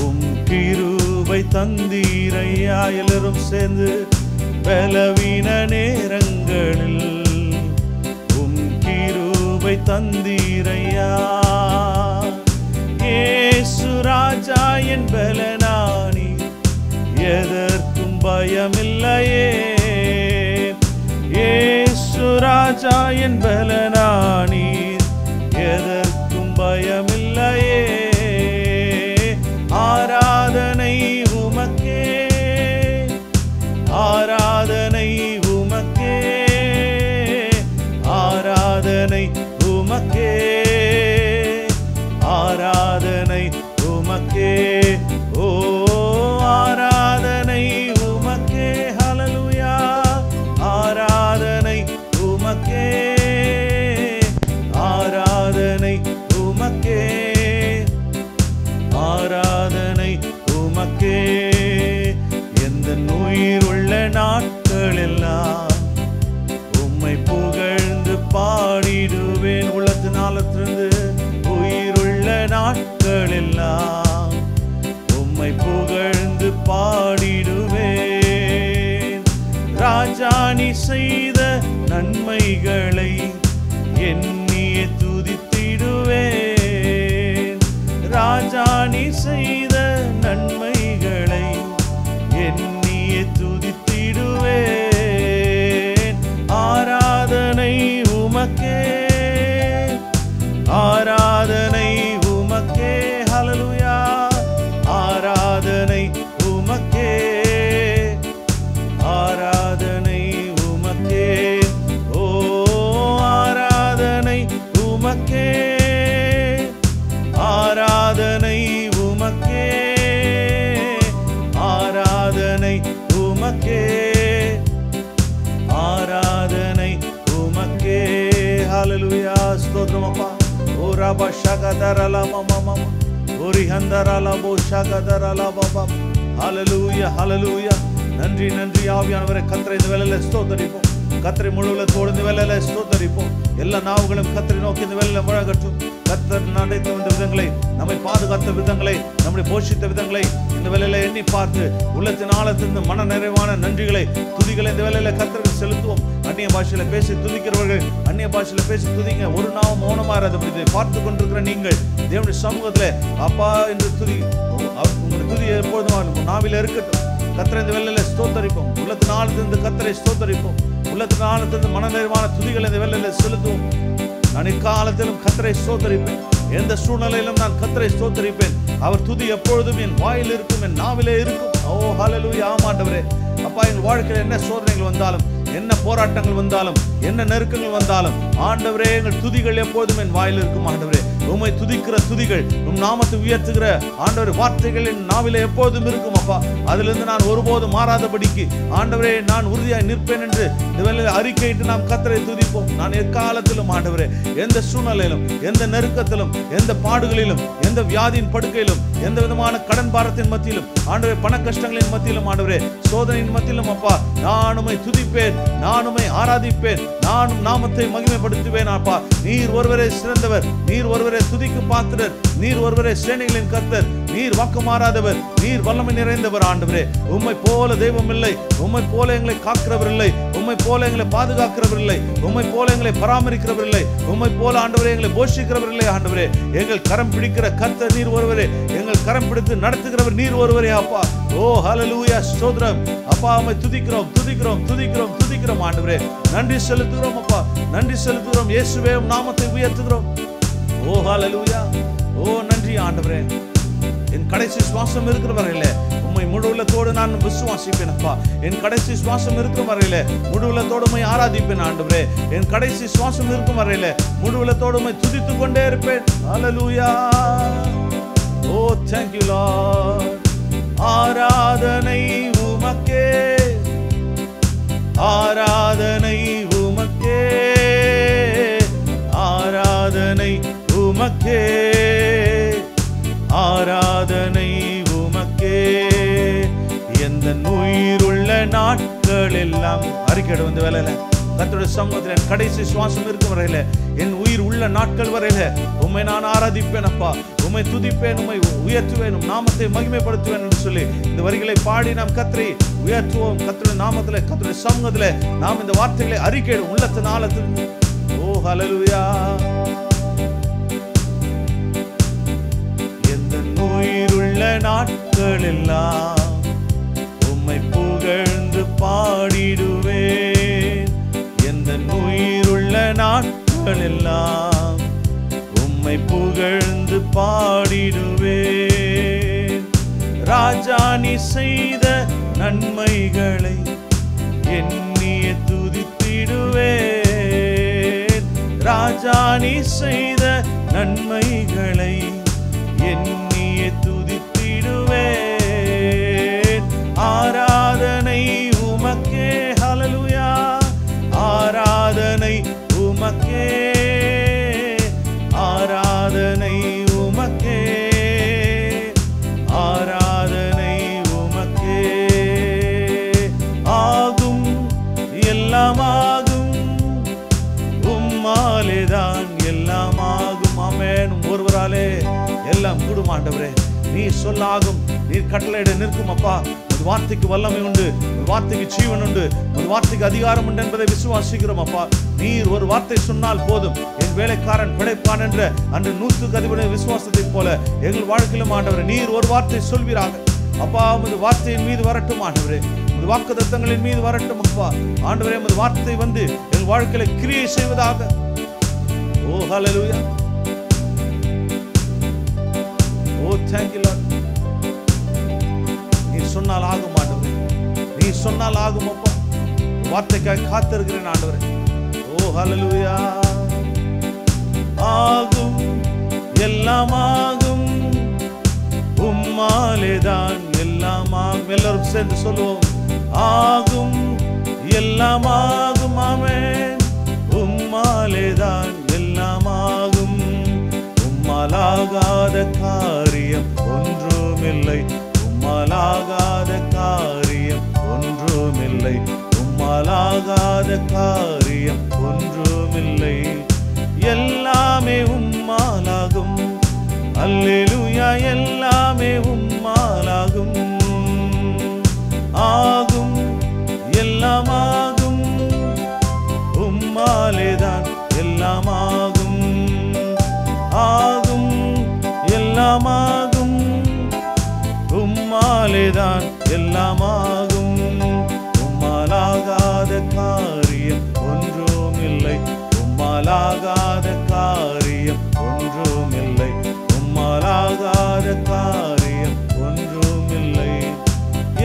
உம் கிருபை தந்தீரையா. எல்லாரும் சேர்ந்து பலவீன நேரங்களில் உம் கிருபை தந்தீரையா. இயேசு ராஜா என் பலனானி, எதற்கும் பயமில்லையே. இயேசு ராஜா என் பலனானி, எதற்கும் பயமில்லையே. ஆராதனை உமக்கே, ஆராதனை உமக்கே, ஆராதனை உமக்கே, ஆராதனை உமக்கே. ஓ ஆராதனை உமக்கே. ஹல்லேலூயா. ஆராதனை உமக்கே, ஆராதனை உமக்கே, ஆராதனை உமக்கே. எந்த உயிருள்ள நாட்களெல்லாம் உம்மை புகழ்ந்து பாடிடுவேன். உள்ளத்தினாலத்திலிருந்து உயிருள்ள நாட்களெல்லாம் உம்மை புகழ்ந்து பாடிடுவேன். ராஜா நீ செய்த நன்மைகளை எண்ணியே துதித்திடுவேன். ராஜா நீ செய்த நன்மைகளை எண்ணியே துதித்திடுவேன். ஆராதனை உமக்கே, ஆராதனை உமக்கே. ஹல்லேலூயா. ஆராதனை உமக்கே, ஆராதனை உமக்கே. ஓ ஆராதனை உமக்கே, ஆராதனை உமக்கே, ஆராதனை உமக்கே, ஆராதனை உமக்கே. ஹல்லேலூயா. ஸ்தோத்திரம் அப்பா. ஓ ரபா ஷகதரலா மமம, ஓரி ஹந்தரலா போ ஷகதரலா பப. ஹல்லேலூயா, ஹல்லேலூயா. நன்றி, நன்றி ஆவியானவரே. கர்த்தரை இந்த வேளையில ஸ்தோத்தரிப்போம். கர்த்தரை முழுவதும் இந்த வேளையில ஸ்தோத்தரிப்போம். எல்லா நாவுகளும் கர்த்தரை நோக்கி இந்த வேளையில முழங்கட்டும். கர்த்தர் நடத்த வந்த விதங்களை, நம்மை பாதுகாத்த விதங்களை, நம்மை போஷித்த விதங்களை இந்த வேளையில எண்ணி பார்த்து உள்ளத்தின் ஆழத்திலிருந்து மன நிறைவான நன்றிகளை, துதிகளை இந்த வேளையில கர்த்தருக்கு செலுத்துவோம். அந்நிய பாஷையில பேசி துதிக்கிறவர்கள் அந்நிய பாஷையில பேசி துதிங்க. ஒரு நாவும் மௌனமா இராதபடி பார்த்து கொண்டிருக்கிற நீங்கள் தேவனுடைய சமூகத்திலே அப்பா என்று துதி, உங்களுடைய துதி எப்பொழுதும் நாவில இருக்கட்டும். கர்த்தரை இந்த வேளையில ஸ்தோத்தரிப்போம். உள்ளத்தின் ஆழத்திலிருந்து கர்த்தரை ஸ்தோத்தரிப்போம். உள்ளத்தின் ஆழத்திலிருந்து மன நிறைவான துதிகளை இந்த வேளையில செலுத்துவோம். நான் இக்காலத்திலும் கர்த்தரை ஸ்தோத்தரிப்பேன். எந்த சூழ்நிலையிலும் நான் கர்த்தரை ஸ்தோத்தரிப்பேன். அவர் துதி எப்பொழுதும் என் வாயில் இருக்கும், என் நாவிலே இருக்கும். ஓ ஹல்லேலூயா. ஆமாண்டவரே. அப்பா, எங்கள் வாழ்க்கையில் என்ன சோதனைகள் வந்தாலும், என்ன போராட்டங்கள் வந்தாலும், என்ன நெருக்கங்கள் வந்தாலும், ஆண்டவரே எங்கள் துதிகள் எப்போதும் என் வாயில் இருக்கும். ஆண்டவரே உம்மை துதிக்கிற துதிகள், உம் நாமத்தை உயர்த்துகிற ஆண்டவர் வார்த்தைகள் என் நாவிலே எப்போதும் இருக்கும். அப்பா, அதிலிருந்து நான் ஒருபோதும் மாறாதபடிக்கு ஆண்டவரே நான் உறுதியாய் நிற்பேன் என்று இந்த வேளையில் அறிக்கையிட்டு நாம் கர்த்தரை துதிப்போம். நான் எக்காலத்திலும் ஆண்டவரே எந்த சூழ்நிலையிலும், எந்த நெருக்கத்திலும், எந்த பாடுகளிலும், எந்த வியாதியின் படுக்கையிலும், எந்த விதமான கடன் பாரத்தின் மத்தியிலும், ஆண்டவரே பண கஷ்டங்களின் மத்தியிலும், ஆண்டவரே சோதனையின் மத்தியிலும், அப்பா நான் உம்மை துதிப்பேன், நான் உம்மை ஆராதிப்பேன், நானும் நாமத்தை மகிமைப்படுத்துவேன். அப்பா, நீர் ஒருவரே சிறந்தவர், நீர் ஒருவரே துதிக்கு பாத்திரர், நீர் ஒருவரே சேனைகளின் கர்த்தர், நீர் வாக்கு மாறாதவர், நீர் வல்லமை நிறைந்தவர். ஆண்டவரே உம்மை போல தெய்வம் இல்லை, உம்மை போல எங்களை காக்கிறவர் இல்லை, உம்மை போல எங்களை பாதுகாக்கிறவர் இல்லை, உம்மை போல எங்களை பராமரிக்கிறவர் இல்லை, உம்மை போல ஆண்டவரே எங்களை போஷிக்கிறவர் இல்லை. ஆண்டவரே எங்கள் கரம் பிடிக்கிற கர்த்தர் நீர் ஒருவரே, எங்கள் கரம் பிடித்து நடத்துகிறவர் நீர் ஒருவரே. அப்பா ஓ ஹல்லேலூயா. ஸ்தோத்திரம் அப்பா. உம்மை துதிக்கிறோம், துதிக்கிறோம், துதிக்கிறோம், துதிக்கிறோம். ஆண்டவரே நன்றி செலுத்துகிறோம். அப்பா நன்றி செலுத்துகிறோம். இயேசுவே உம் நாமத்தை உயர்த்துகிறோம். ஓ ஹல்லேலூயா. ஓ நன்றி ஆண்டவரே. என் கடைசி சுவாசம் இருக்கிற வரையில உம்மை முழு உள்ளத்தோடு நான் விசுவாசிப்பேன். அப்பா என் கடைசி சுவாசம் இருக்கும் வரையில முழு உள்ளத்தோடு உம்மை ஆராதிப்பேன். ஆண்டவரே என் கடைசி சுவாசம் இருக்கும் வரையில முழு உள்ளத்தோடு உம்மை துதித்துக் கொண்டே இருப்பேன். ஹல்லேலூயா. ஓ thank you Lord. ஆராதனை உமக்கே, ஆராதனை உமக்கே, ஆராதனை உமக்கே, ஆராதனை உமக்கே. எந்த உயிருள்ள நாட்கள் எல்லாம் அறிக்கையிட வந்து வேலையில கர்த்தருடைய சமூகத்தில் என் கடைசி சுவாசம் இருக்கும் வரையில, என் உயிர் உள்ள நாட்கள் வரையில உம்மை நான் ஆராதிப்பேன் அப்பா, உம்மை துதிப்பேன், உம்மை உயர்த்துவேன், நாமத்தை மகிமைப்படுத்துவேன் என்று சொல்லி இந்த வரிகளை பாடி நாம் கர்த்தரை உயர்த்துவோம். கர்த்தருடைய நாமத்திலே, கர்த்தருடைய சமூகத்திலே நாம் இந்த வார்த்தைகளை அறிக்கையிடும் உள்ளத்தின் ஆழத்தில். ஓ ஹல்லேலூயா. எந்த உயிருள்ள நாட்கள் எல்லாம் உம்மை புகழ்ந்து பாடிடுவேன். எந்த உயிருள்ள நாட்கள் எல்லாம் உம்மை புகழ்ந்து பாடிடுவேன். ராஜா நீ செய்த நன்மைகளை எண்ணிய துதித்திடுவேன். ராஜா நீ செய்த நன்மைகளை எண்ணிய துதித்திடுவேன். ஆராதனை உமக்கே, ஹல்லேலூயா. ஆராதனை உமக்கே, ஆராதனை உமக்கே, ஆராதனை உமக்கே. ஆகும் எல்லாம் ஆகும், உம்மாலேதான் எல்லாம் ஆகும். ஆமென். ஒருவராலே எல்லாம் கூடும் ஆண்டவரே. நீ சொல்லாகும், நீர் கட்டளையிட நிற்கும் அப்பா. ஒரு வார்த்தைக்கு வல்லமை உண்டு, ஒரு வார்த்தைக்கு ஜீவன் உண்டு, ஒரு வார்த்தைக்கு அதிகாரம் உண்டு என்பதை விசுவாசிக்கிறோம் அப்பா. நீர் ஒரு வார்த்தை சொன்னால் போதும், என் வேலைக்காரன் பிழைப்பான் என்ற அன்று 100க்கு அதிபதியான விசுவாசத்தை போல எங்கள் வாழ்க்கையிலும் ஆண்டவரே நீர் ஒரு வார்த்தை சொல்வீராக அப்பா. உமது வார்த்தையின் மீது வரட்டும் ஆண்டவரே, உமது வாக்குத்தத்தங்களின் மீது வரட்டும் அப்பா. ஆண்டவரே உமது வார்த்தை வந்து எங்கள் வாழ்க்கையில கிரியை செய்வதாக. ஓ ஹல்லேலூயா. ஓ thank you Lord. நீ சொன்னால் ஆகும் ஆண்டவரே, நீ சொன்னால் ஆகும் அப்பா. வார்த்தைக்காக காத்திருக்கிறேன் ஆண்டவரே. ஓ ஹல்லேலூயா. ஆகும் எல்லாம் ஆகும், உம்மாலேதான் எல்லாம் ஆகும். எல்லாரும் சேர்ந்து சொல்லுவோம். ஆகும் எல்லாம் ஆகும். ஆமென். உம்மாலேதான் எல்லாம் ஆகும். உம்மாலாகாத காரியம் ஒன்றுமில்லை, உம்மாலாகாத காரியம் ஒன்றுமில்லை, உம்மாலாகாத காரியம் ஒன்றுமில்லை. எல்லாமே உம்மாலாகும். அல்லேலூயா. எல்லாமே உம்மாலாகும். ஆகும் எல்லாம் ஆகும், உம்மாலேதான் எல்லாம் ஆகும். ஆகும் எல்லாம் ஆகும், உம்மாலேதான் எல்லாம் ஆகும். உம்மாலாகாத காரியம் ஒன்றுமில்லை, உம்மாலாகாத காரியம் ஒன்றுமில்லை, உம்மாலாகாத காரியம் ஒன்றுமில்லை.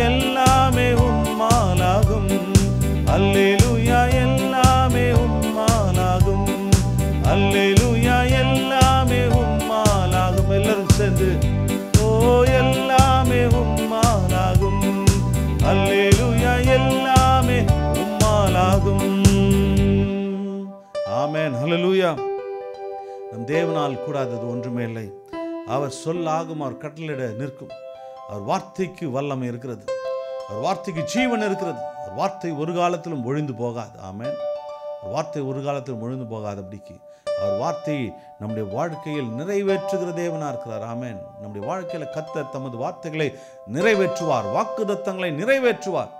எல்லாமே உம்மாலாகும். அல்லேலூயா. எல்லாமே உம்மாலாகும். அல்லேலூயா. எல்லாமே உம்மாலாகும். எல்லாரும் சேர்ந்து ஓ எல்லாமே உம்மாலாகும். அல்லேலூயா. எல்லாமே உம்மாலாகும். ஆமென். ஹல்லேலூயா. நம் தேவனால் கூடாதது ஒன்றுமே இல்லை. அவர் சொல்லாகும், அவர் கட்டளையிட நிற்கும். அவர் வார்த்தைக்கு வல்லமை இருக்கிறது, அவர் வார்த்தைக்கு ஜீவன் இருக்கிறது. அவர் வார்த்தை ஒரு காலத்திலும் ஒழிந்து போகாது. ஆமென். அவர் வார்த்தை ஒரு காலத்திலும் ஒழிந்து போகாதபடிக்கு அவர் வார்த்தையை நம்முடைய வாழ்க்கையில் நிறைவேற்றுகிற தேவனா இருக்கிறார். ஆமென். நம்முடைய வாழ்க்கையில் கர்த்தர் தமது வார்த்தைகளை நிறைவேற்றுவார், வாக்குத்தத்தங்களை நிறைவேற்றுவார்.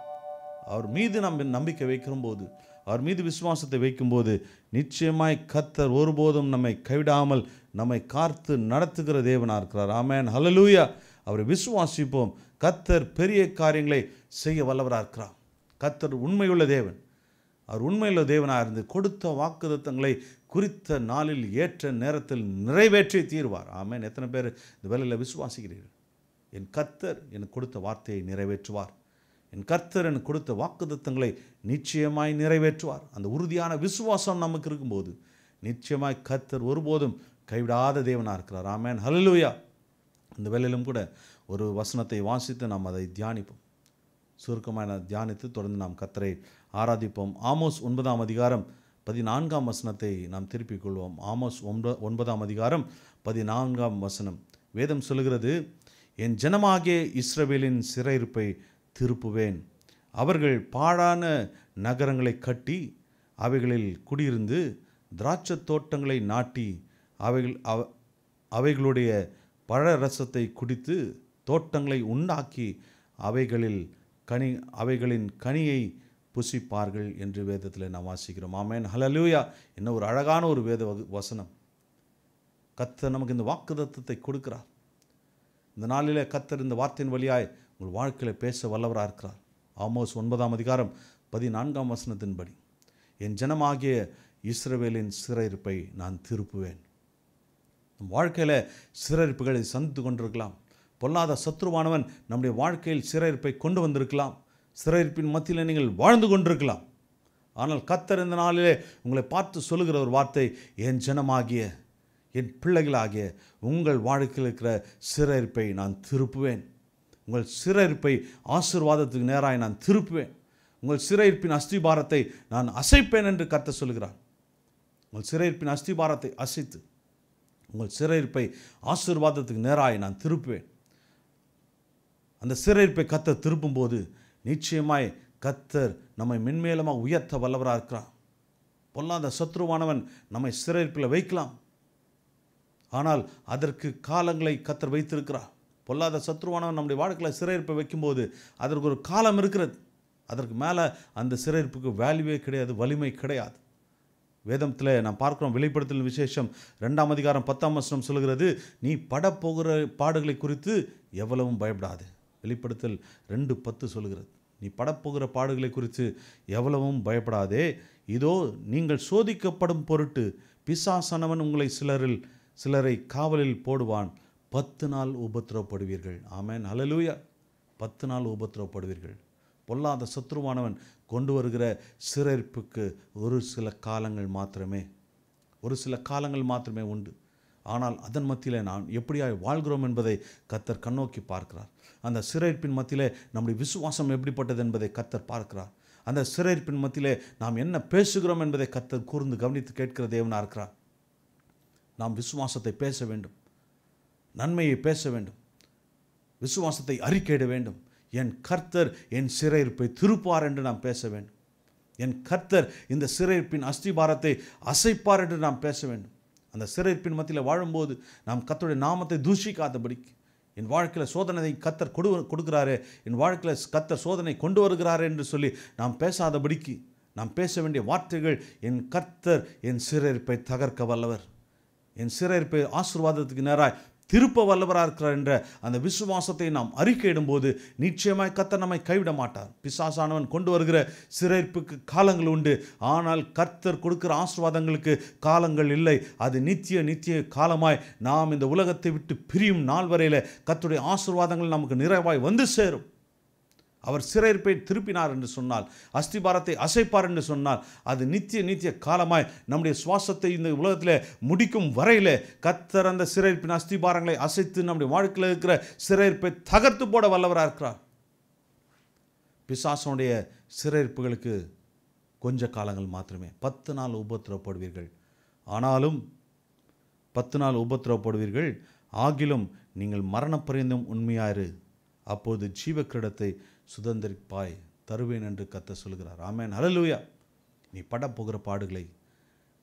அவர் மீது நம்ம நம்பிக்கை வைக்கும் போது, அவர் மீது விசுவாசத்தை வைக்கும்போது நிச்சயமாய் கர்த்தர் ஒருபோதும் நம்மை கைவிடாமல் நம்மை காத்து நடத்துகிற தேவனா இருக்கிறார். ஆமென். ஹல்லேலூயா. அவரை விசுவாசிப்போம். கர்த்தர் பெரிய காரியங்களை செய்ய வல்லவராக இருக்கிறார். கர்த்தர் உண்மையுள்ள தேவன். அவர் உண்மையுள்ள தேவனாக இருந்து கொடுத்த வாக்குத்தத்தங்களை குறித்த நாளில் ஏற்ற நேரத்தில் நிறைவேற்றி தீர்வார். ஆமென். எத்தனை பேர் இந்த வேலையில் விசுவாசிக்கிறீர்கள்? என் கர்த்தர் எனக்கு கொடுத்த வார்த்தையை நிறைவேற்றுவார். என் கர்த்தர் எனக்கு கொடுத்த வாக்குத்தத்தங்களை நிச்சயமாய் நிறைவேற்றுவார். அந்த உறுதியான விசுவாசம் நமக்கு இருக்கும்போது நிச்சயமாய் கர்த்தர் ஒருபோதும் கைவிடாத தேவனாக இருக்கிறார். ஆமென். ஹல்லேலூயா. இந்த வேளையிலும் கூட ஒரு வசனத்தை வாசித்து நாம் அதை தியானிப்போம். சுருக்கமாக தியானித்து தொடர்ந்து நாம் கர்த்தரை ஆராதிப்போம். ஆமோஸ் 9ஆம் அதிகாரம் 14ஆம் வசனத்தை நாம் திருப்பிக் கொள்வோம். ஆமோஸ் 9ஆம் அதிகாரம் 14ஆம் வசனம். வேதம் சொல்லுகிறது, என் ஜனமாகிய இஸ்ரவேலின் சிறையிருப்பை திருப்புவேன். அவர்கள் பாழான நகரங்களை கட்டி அவைகளில் குடியிருந்து திராட்சை தோட்டங்களை நாட்டி அவைகளுடைய பழரசத்தை குடித்து தோட்டங்களை உண்டாக்கி அவைகளின் கனியை புசிப்பார்கள் என்று வேதத்தில் நாம் வாசிக்கிறோம். ஆமென், ஹல்லேலூயா. என்ன ஒரு அழகான ஒரு வேத வசனம். கர்த்தர் நமக்கு இந்த வாக்குத்தத்தத்தை கொடுக்கிறார். இந்த நாளிலே கர்த்தர் இந்த வார்த்தையின் வழியாய் உங்கள் வாழ்க்கையில் பேச வல்லவராக இருக்கிறார். ஆமோஸ் 9ஆம் அதிகாரம் 14ஆம் வசனத்தின்படி, என் ஜனமாகிய இஸ்ரவேலின் சிறையிருப்பை நான் திருப்புவேன். நம் வாழ்க்கையில் சிறையிருப்புகளை சந்தித்து கொண்டிருக்கலாம். பொல்லாத சத்ருவானவன் நம்முடைய வாழ்க்கையில் சிறையிருப்பை கொண்டு வந்திருக்கலாம். சிறையிருப்பின் மத்தியில் நீங்கள் வாழ்ந்து கொண்டிருக்கலாம். ஆனால் கர்த்தர் இந்த நாளிலே உங்களை பார்த்து சொல்லுகிற ஒரு வார்த்தை, என் ஜனமாகிய என் பிள்ளைகளாகிய உங்கள் வாழ்க்கையில் இருக்கிற சிறையிருப்பை நான் திருப்புவேன். உங்கள் சிறையிருப்பை ஆசீர்வாதத்துக்கு நேராக நான் திருப்புவேன். உங்கள் சிறையிருப்பின் அஸ்திபாரத்தை நான் அசைப்பேன் என்று கர்த்தர் சொல்கிறார். உங்கள் சிறையிருப்பின் அஸ்திபாரத்தை அசைத்து உங்கள் சிறையிருப்பை ஆசீர்வாதத்துக்கு நேராக நான் திருப்புவேன். அந்த சிறையிருப்பை கர்த்தர் திருப்பும்போது நிச்சயமாய் கர்த்தர் நம்மை மென்மேலமாக உயர்த்த வல்லவராக இருக்கிறார். பொல்லாத சத்ருவானவன் நம்மை சிறையிருப்பில் வைக்கலாம். ஆனால் அதற்கு காலங்களை கர்த்தர் வைத்திருக்கிறார். பொல்லாத சத்ருவானவன் நம்முடைய வாழ்க்கையில் சிறையிருப்பை வைக்கும்போது அதற்கு ஒரு காலம் இருக்கிறது. அதற்கு மேலே அந்த சிறையிருப்புக்கு வேல்யூவே கிடையாது, வலிமை கிடையாது. வேதத்தில் நாம் பார்க்கிறோம். வெளிப்படுத்தல் விசேஷம் 2ஆம் அதிகாரம் 10ஆம் வசனம் சொல்கிறது, நீ படப்போகிற பாடுகளை குறித்து எவ்வளவும் பயப்படாது. வெளிப்படுத்தல் 2:10 சொல்கிறது, நீ படப்போகிற பாடுகளை குறித்து எவ்வளவும் பயப்படாதே. இதோ நீங்கள் சோதிக்கப்படும் பொருட்டு பிசாசானவன் உங்களை சிலரை காவலில் போடுவான். 10 நாள் உபத்திரவப்படுவீர்கள். ஆமென், ஹல்லேலூயா. 10 நாள் உபத்திரவப்படுவீர்கள். பொல்லாத சத்ருவானவன் கொண்டு வருகிற சிறையிருப்புக்கு ஒரு சில காலங்கள் மாத்திரமே உண்டு. ஆனால் அதன் மத்தியிலே நாம் எப்படியாய் வாழ்கிறோம் என்பதை கர்த்தர் கண்ணோக்கி பார்க்கிறார். அந்த சிறையிருப்பின் மத்தியிலே நம்முடைய விசுவாசம் எப்படிப்பட்டது என்பதை கர்த்தர் பார்க்கிறார். அந்த சிறையிருப்பின் மத்தியிலே நாம் என்ன பேசுகிறோம் என்பதை கர்த்தர் கூர்ந்து கவனித்து கேட்கிற தேவனாக இருக்கிறார். நாம் விசுவாசத்தை பேச வேண்டும், நன்மையை பேச வேண்டும், விசுவாசத்தை அறிக்கையிட வேண்டும். என் கர்த்தர் என் சிறையிருப்பை திருப்பார் என்று நாம் பேச வேண்டும். என் கர்த்தர் இந்த சிறையிருப்பின் அஸ்திபாரத்தை அசைப்பார் என்று நாம் பேச வேண்டும். அந்த சிறையிருப்பின் மத்தியில் வாழும்போது நாம் கர்த்தருடைய நாமத்தை தூஷிக்காதபடிக்கு, என் வாழ்க்கையில் சோதனை கர்த்தர் கொடுக்கிறாரே, என் வாழ்க்கையில் கர்த்தர் சோதனை கொண்டு வருகிறாரே என்று சொல்லி நாம் பேசாதபடிக்கு நாம் பேச வேண்டிய வார்த்தைகள், என் கர்த்தர் என் சிறையிருப்பை தகர்க்க வல்லவர், என் சிறையிருப்பை ஆசீர்வாதத்துக்கு நேராய் திருப்ப வல்லவராக இருக்கிறார் என்ற அந்த விசுவாசத்தை நாம் அறிக்கையிடும்போது நிச்சயமாய் கர்த்தர் நம்மை கைவிட மாட்டார். பிசாசானவன் கொண்டு வருகிற சிறையிருப்புக்கு காலங்கள் உண்டு. ஆனால் கர்த்தர் கொடுக்கிற ஆசீர்வாதங்களுக்கு காலங்கள் இல்லை. அது நித்திய காலமாய் நாம் இந்த உலகத்தை விட்டு பிரியும் நாள் வரையில் கர்த்தருடைய ஆசீர்வாதங்கள் நமக்கு நிறைவாய் வந்து சேரும். அவர் சிறையிருப்பை திருப்பினார் என்று சொன்னால், அஸ்திபாரத்தை அசைப்பார் என்று சொன்னால், அது நித்திய காலமாய் நம்முடைய சுவாசத்தை இந்த உலகத்தில் முடிக்கும் வரையில் கர்த்தர் அந்த சிறையிருப்பின் அஸ்திபாரங்களை அசைத்து நம்முடைய வாழ்க்கையில் இருக்கிற சிறையிருப்பை தகர்த்து போட வல்லவராக இருக்கிறார். பிசாசனுடைய சிறையிருப்புகளுக்கு கொஞ்ச காலங்கள் மாத்திரமே. 10 நாள் உபத்திரவப்படுவீர்கள். ஆனாலும் 10 நாள் உபத்திரவப்படுவீர்கள். ஆகிலும் நீங்கள் மரணப்பரியந்தம் உண்மையாயிரு, அப்போது ஜீவ கிரீடத்தை சுதந்திரிப்பாய் தருவேன் என்று கர்த்தர் சொல்கிறார். ஆமென், ஹல்லேலூயா. நீ படப்போகிற பாடுகளை,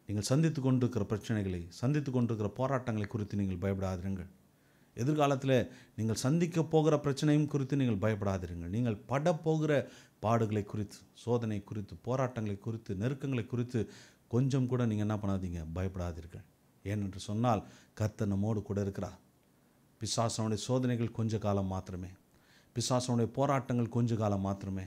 நீங்கள் சந்தித்து கொண்டிருக்கிற பிரச்சனைகளை, சந்தித்து கொண்டிருக்கிற போராட்டங்களை குறித்து நீங்கள் பயப்படாதிருங்கள். எதிர்காலத்தில் நீங்கள் சந்திக்க போகிற பிரச்சனையும் குறித்து நீங்கள் பயப்படாதிருங்கள். நீங்கள் படப்போகிற பாடுகளை குறித்து, சோதனை குறித்து, போராட்டங்களை குறித்து, நெருக்கங்களை குறித்து கொஞ்சம் கூட நீங்கள் என்ன பண்ணாதீங்க, பயப்படாதீர்கள். ஏனென்று சொன்னால் கர்த்தர் நம்மோடு கூட இருக்கிறார். பிசாசனுடைய சோதனைகள் கொஞ்ச காலம் மாத்திரமே, பிசாசனுடைய போராட்டங்கள் கொஞ்ச காலம் மாத்திரமே,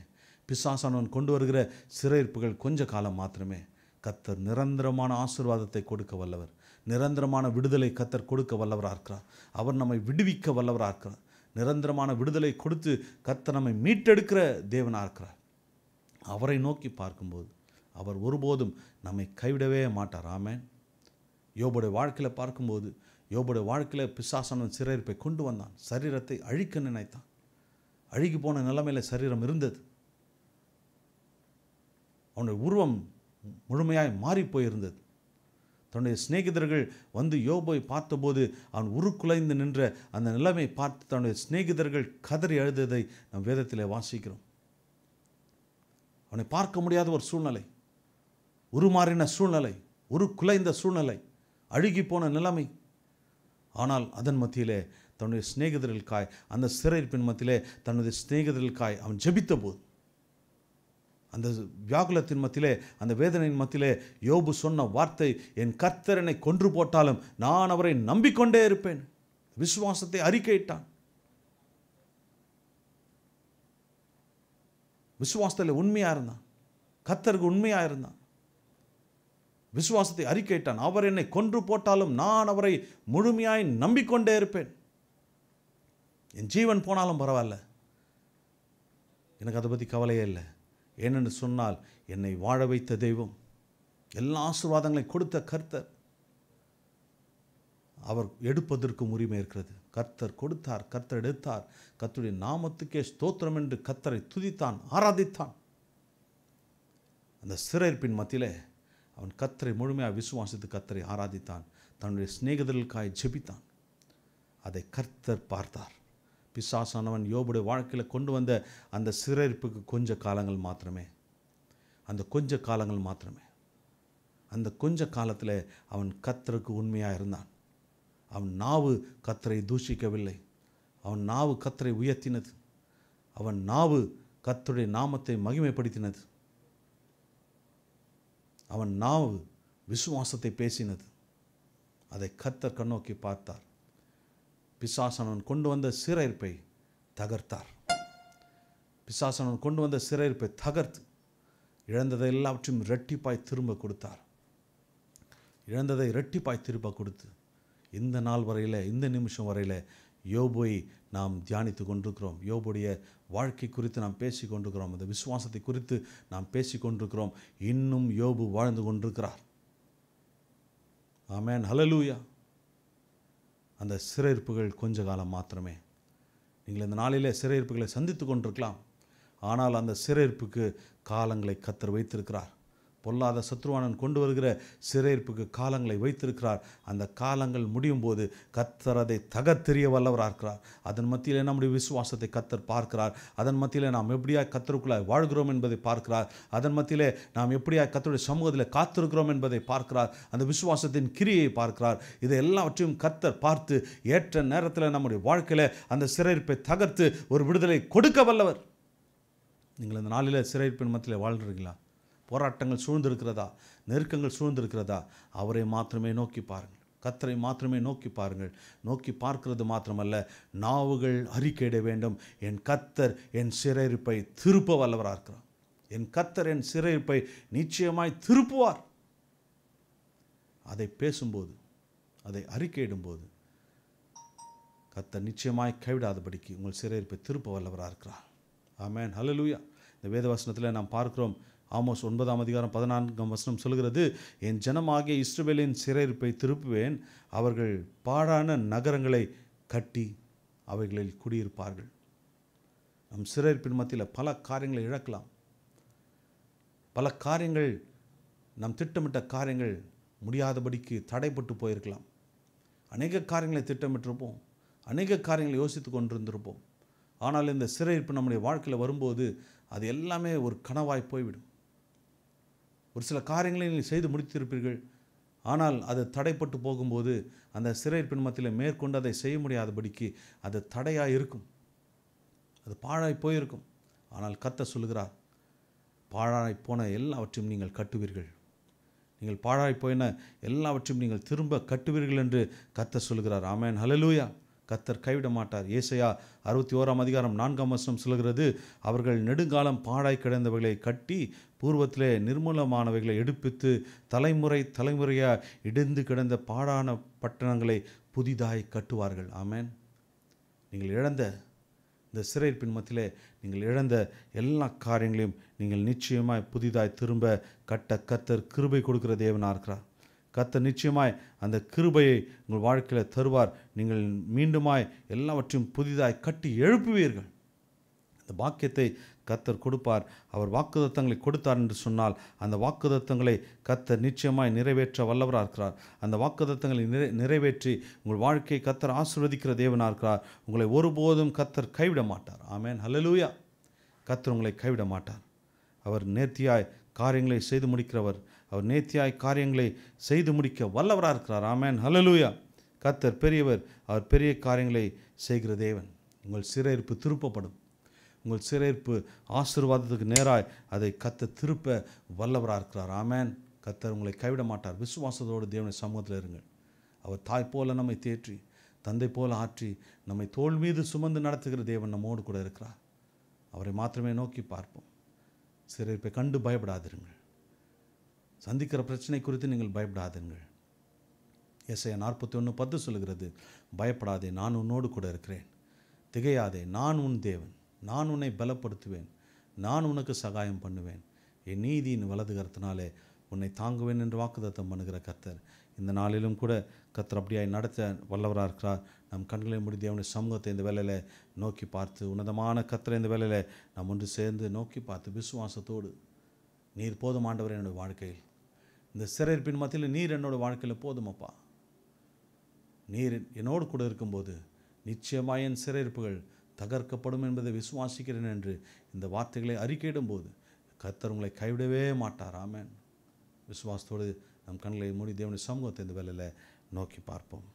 பிசாசானவன் கொண்டு வருகிற சிறையிருப்புகள் கொஞ்ச காலம் மாத்திரமே. கர்த்தர் நிரந்தரமான ஆசீர்வாதத்தை கொடுக்க வல்லவர், நிரந்தரமான விடுதலை கர்த்தர் கொடுக்க வல்லவராக இருக்கிறார். அவர் நம்மை விடுவிக்க வல்லவராக இருக்கிறார். நிரந்தரமான விடுதலை கொடுத்து கர்த்தர் நம்மை மீட்டெடுக்கிற தேவனாக இருக்கிறார். அவரை நோக்கி பார்க்கும்போது அவர் ஒருபோதும் நம்மை கைவிடவே மாட்டார். ஆமென். யோபுடைய வாழ்க்கையில் பார்க்கும்போது யோபுடைய வாழ்க்கையில் பிசாசானவன் சிறையிருப்பை கொண்டு வந்தான். சரீரத்தை அழிக்க நினைத்தான். அழுகி போன நிலைமையில் சரீரம் இருந்தது. அவனுடைய உருவம் முழுமையாய் மாறிப்போயிருந்தது. தன்னுடைய சிநேகிதர்கள் வந்து யோபை பார்த்தபோது அவன் உருக்குலைந்து நின்ற அந்த நிலைமை பார்த்து தன்னுடைய சிநேகிதர்கள் கதறி அழுததை நம் வேதத்திலே வாசிக்கிறோம். அவனை பார்க்க முடியாத ஒரு சூழ்நிலை, உருமாறின சூழ்நிலை, உருக்குலைந்த சூழ்நிலை, அழுகி போன நிலைமை. ஆனால் அதன் மத்தியிலே தன்னுடைய சிநேகிதர்களுக்காய், அந்த சிறையிருப்பின் மத்தியிலே தன்னுடைய சிநேகிதர்களுக்காய் அவன் ஜெபித்த போது, அந்த வியாகுலத்தின் மத்தியிலே, அந்த வேதனையின் மத்தியிலே யோபு சொன்ன வார்த்தை, என் கர்த்தர் என்னை கொன்று போட்டாலும் நான் அவரை நம்பிக்கொண்டே இருப்பேன். விசுவாசத்தை அறிக்கையிட்டான். விசுவாசத்தில் உண்மையாக இருந்தான். கர்த்தருக்கு உண்மையாக இருந்தான். விசுவாசத்தை அறிக்கையிட்டான். அவர் என்னை கொன்று போட்டாலும் நான் அவரை முழுமையாய் நம்பிக்கொண்டே இருப்பேன். என் ஜீவன் போனாலும் பரவாயில்ல, எனக்கு அதை பற்றி கவலையே இல்லை. ஏனென்று சொன்னால் என்னை வாழ வைத்த தெய்வம், எல்லா ஆசீர்வாதங்களை கொடுத்த கர்த்தர், அவர் எடுப்பதற்கும் உரிமை இருக்கிறது. கர்த்தர் கொடுத்தார், கர்த்தர் எடுத்தார். கர்த்தருடைய நாமத்துக்கே ஸ்தோத்திரம் என்று கர்த்தரை துதித்தான், ஆராதித்தான். அந்த சிறையிருப்பின் மத்தியிலே அவன் கர்த்தரை முழுமையாக விசுவாசித்து கர்த்தரை ஆராதித்தான். தன்னுடைய சிநேகிதர்களுக்காய் ஜெபித்தான். அதை கர்த்தர் பார்த்தார். பிசாசானவன் யோபுடைய வாழ்க்கையில் கொண்டு வந்த அந்த சிறையிருப்புக்கு கொஞ்ச காலங்கள் மாத்திரமே, அந்த கொஞ்ச காலங்கள் மாத்திரமே. அந்த கொஞ்ச காலத்தில் அவன் கர்த்தருக்கு உண்மையாக இருந்தான். அவன் நாவு கர்த்தரை தூஷிக்கவில்லை. அவன் நாவு கர்த்தரை உயர்த்தினது. அவன் நாவு கர்த்தருடைய நாமத்தை மகிமைப்படுத்தினது. அவன் நாவு விசுவாசத்தை பேசினது. அதை கர்த்தர் கண்ணோக்கி பார்த்தார். பிசாசானவன் கொண்டு வந்த சிறையிருப்பை தகர்த்தார். பிசாசானவன் கொண்டு வந்த சிறையிருப்பை தகர்த்து இழந்ததை எல்லாவற்றையும் இரட்டிப்பாய் திரும்ப கொடுத்தார். இழந்ததை இரட்டிப்பாய் திரும்ப கொடுத்து இந்த நாள் வரையில், இந்த நிமிஷம் வரையில் யோபுவை நாம் தியானித்து கொண்டிருக்கிறோம். யோபுடைய வாழ்க்கை குறித்து நாம் பேசி கொண்டிருக்கிறோம். அந்த விசுவாசத்தை குறித்து நாம் பேசி கொண்டிருக்கிறோம். இன்னும் யோபு வாழ்ந்து கொண்டிருக்கிறார். ஆமென், ஹல்லேலூயா. அந்த சிறையிருப்புகள் கொஞ்ச காலம் மாத்திரமே. நீங்கள் இந்த நாளிலே சிறையிருப்புகளை சந்தித்து கொண்டிருக்கலாம். ஆனால் அந்த சிறையிருப்புக்கு காலங்களை கர்த்தர் வைத்திருக்கிறார். பொல்லாத சத்ருவானன் கொண்டு வருகிற சிறையிருப்புக்கு காலங்களை வைத்திருக்கிறார். அந்த காலங்கள் முடியும் போது கர்த்தர் அதை தகர்த்தெறிய வல்லவராக இருக்கிறார். அதன் மத்தியிலே நம்முடைய விசுவாசத்தை கர்த்தர் பார்க்கிறார். அதன் மத்தியிலே நாம் எப்படியா கர்த்தருக்குள்ளாய் வாழ்கிறோம் என்பதை பார்க்கிறார். அதன் மத்தியிலே நாம் எப்படியா கர்த்தருடைய சமூகத்தில் காத்திருக்கிறோம் என்பதை பார்க்கிறார். அந்த விசுவாசத்தின் கிரியை பார்க்கிறார். இதை எல்லாவற்றையும் கர்த்தர் பார்த்து ஏற்ற நேரத்தில் நம்முடைய வாழ்க்கையில் அந்த சிறையிருப்பை தகர்த்து ஒரு விடுதலை கொடுக்க வல்லவர். நீங்கள் இந்த நாளில் சிறையிருப்பின் மத்தியில் வாழ்கிறீங்களா? போராட்டங்கள் சூழ்ந்திருக்கிறதா? நெருக்கங்கள் சூழ்ந்திருக்கிறதா? அவரை மாத்திரமே நோக்கி பாருங்கள். கர்த்தரை மாத்திரமே நோக்கி பாருங்கள். நோக்கி பார்க்கிறது மாத்திரமல்ல, நாவுகள் அறிக்கையிட வேண்டும், என் கர்த்தர் என் சிறையிருப்பை திருப்ப வல்லவராக இருக்கிறார். என் கர்த்தர் என் சிறையிருப்பை நிச்சயமாய் திருப்புவார். அதை பேசும்போது, அதை அறிக்கையிடும்போது கர்த்தர் நிச்சயமாய் கைவிடாதபடிக்கு உங்கள் சிறையிருப்பை திருப்ப வல்லவராக இருக்கிறார். ஆமென், ஹல்லேலூயா. இந்த வேதவசனத்தில் நாம் பார்க்கிறோம். ஆமோஸ் 9:14 சொல்கிறது, என் ஜனமாகிய இஸ்ரவேலின் சிறையிருப்பை திருப்புவேன், அவர்கள் பாழான நகரங்களை கட்டி அவைகளில் குடியிருப்பார்கள். நம் சிறையிருப்பின் மத்தியில் பல காரியங்களை இழக்கலாம். பல காரியங்கள், நம் திட்டமிட்ட காரியங்கள் முடியாதபடிக்கு தடைப்பட்டு போயிருக்கலாம். அநேக காரியங்களை திட்டமிட்டிருப்போம், அநேக காரியங்களை யோசித்து கொண்டிருந்திருப்போம். ஆனால் இந்த சிறையிருப்பு நம்முடைய வாழ்க்கையில் வரும்போது அது எல்லாமே ஒரு கனவாய் போய்விடும். ஒரு சில காரியங்களை நீங்கள் செய்து முடித்திருப்பீர்கள், ஆனால் அது தடைப்பட்டு போகும்போது அந்த சிறையிருப்பின் மத்தியில் மேற்கொண்டு அதை செய்ய முடியாதபடிக்கு அது தடையாக இருக்கும். அது பாழாய் போயிருக்கும். ஆனால் கர்த்தர் சொல்லுகிறார், பாழாய் போன எல்லாவற்றையும் நீங்கள் கட்டுவீர்கள். நீங்கள் பாழாய் போயின எல்லாவற்றையும் நீங்கள் திரும்ப கட்டுவீர்கள் என்று கர்த்தர் சொல்லுகிறார். ஆமென், ஹல்லேலூயா. கர்த்தர் கைவிட மாட்டார். ஏசாயா 61:4 சொல்கிறது, அவர்கள் நெடுங்காலம் பாழாய் கிடந்தவைகளை கட்டி பூர்வத்திலே நிர்மூலமானவைகளை எடுப்பித்து தலைமுறை தலைமுறையாக இடிந்து கிடந்த பாழான பட்டணங்களை புதிதாய் கட்டுவார்கள். ஆமென். நீங்கள் இழந்த இந்த சிறையிருப்பின் மத்தியிலே நீங்கள் இழந்த எல்லா காரியங்களையும் நீங்கள் நிச்சயமாய் புதிதாய் திரும்ப கட்ட கர்த்தர் கிருபை கொடுக்கிற தேவனாக இருக்கிறார். கர்த்தர் நிச்சயமாய் அந்த கிருபையை உங்கள் வாழ்க்கையில் தருவார். நீங்கள் மீண்டுமாய் எல்லாவற்றையும் புதிதாய் கட்டி எழுப்புவீர்கள். அந்த பாக்கியத்தை கர்த்தர் கொடுப்பார். அவர் வாக்குத்தத்தங்களை கொடுத்தார் என்று சொன்னால் அந்த வாக்குத்தத்தங்களை கர்த்தர் நிச்சயமாய் நிறைவேற்ற வல்லவராக இருக்கிறார். அந்த வாக்குத்தத்தங்களை நிறைவேற்றி உங்கள் வாழ்க்கையை கர்த்தர் ஆசீர்வதிக்கிற தேவனாக இருக்கிறார். உங்களை ஒருபோதும் கர்த்தர் கைவிட மாட்டார். ஆமென், ஹல்லேலூயா. கர்த்தர் உங்களை கைவிட மாட்டார். அவர் நேர்த்தியாய் காரியங்களை செய்து முடிக்கிறவர். அவர் நேர்த்தியாய் காரியங்களை செய்து முடிக்க வல்லவராக இருக்கிறார். ஆமென், ஹல்லேலூயா. கர்த்தர் பெரியவர். அவர் பெரிய காரியங்களை செய்கிற தேவன். உங்கள் சிறையிருப்பு திருப்பப்படும். உங்கள் சிறையிருப்பு ஆசீர்வாதத்துக்கு நேராய் அதை கர்த்தர் திருப்ப வல்லவராக இருக்கிறார். ஆமென். கர்த்தர் உங்களை கைவிட மாட்டார். விசுவாசத்தோடு தேவனுடைய சமூகத்தில் இருங்கள். அவர் தாய் போல நம்மை தேற்றி, தந்தை போல ஆற்றி, நம்மை தோள் மீது சுமந்து நடத்துகிற தேவன் நம்மோடு கூட இருக்கிறார். அவரை மாத்திரமே நோக்கி பார்ப்போம். சிறையிருப்பை கண்டு பயப்படாதிருங்கள். சந்திக்கிற பிரச்சனை குறித்து நீங்கள் பயப்படாதிருங்கள். எசையா 41:10 சொல்கிறது, பயப்படாதே, நான் உன்னோடு கூட இருக்கிறேன். திகையாதே, நான் உன் தேவன். நான் உன்னை பலப்படுத்துவேன். நான் உனக்கு சகாயம் பண்ணுவேன். என் நீதியின் வலது கரத்தினாலே உன்னை தாங்குவேன் என்று வாக்குத்தத்தம் பண்ணுகிற கர்த்தர் இந்த நாளிலும் கூட கர்த்தர் அப்படியாய் நடத்த வல்லவராக இருக்கிறார். நம் கண்களை மூடி தேவனுடைய சமூகத்தை இந்த வேளையில் நோக்கி பார்த்து, உன்னதமான கர்த்தரை இந்த வேளையில் நாம் ஒன்று சேர்ந்து நோக்கி பார்த்து விசுவாசத்தோடு, நீர் போதும் ஆண்டவர் என்னோட வாழ்க்கையில், இந்த சிறையிருப்பின் மத்தியில் நீர் என்னோட வாழ்க்கையில் போதுமப்பா. நீர் என்னோடு கூட இருக்கும்போது நிச்சயமாக என் சிறையிருப்புகள் தகர்க்கப்படும் என்பதை விசுவாசிக்கிறேன் என்று இந்த வார்த்தைகளை அறிக்கையிடும் போது கர்த்தர் உங்களை கைவிடவே மாட்டார். ஆமென். விசுவாசத்தோடு நம் கண்களை மூடி தேவனுடைய சமூகத்தை இந்த வேளையில் நோக்கி பார்ப்போம்.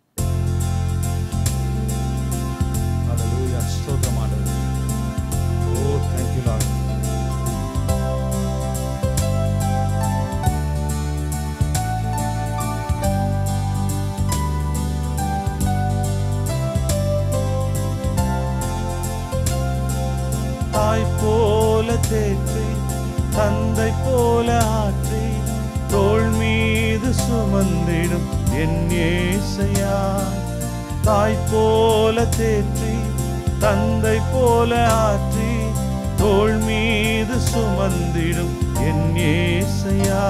ஹல்லேலூயா. ஸ்தோத்திரம் ஆண்டவரே. ஓ, thank you Lord. தாய் போல தேற்றி, தந்தை போல ஆற்றி, தோள் மீது சுமந்திடும் என் இயேசையா. தாய் போல தேற்றி, தந்தை போல ஆற்றி, தோள் மீது சுமந்திடும் என் இயேசையா.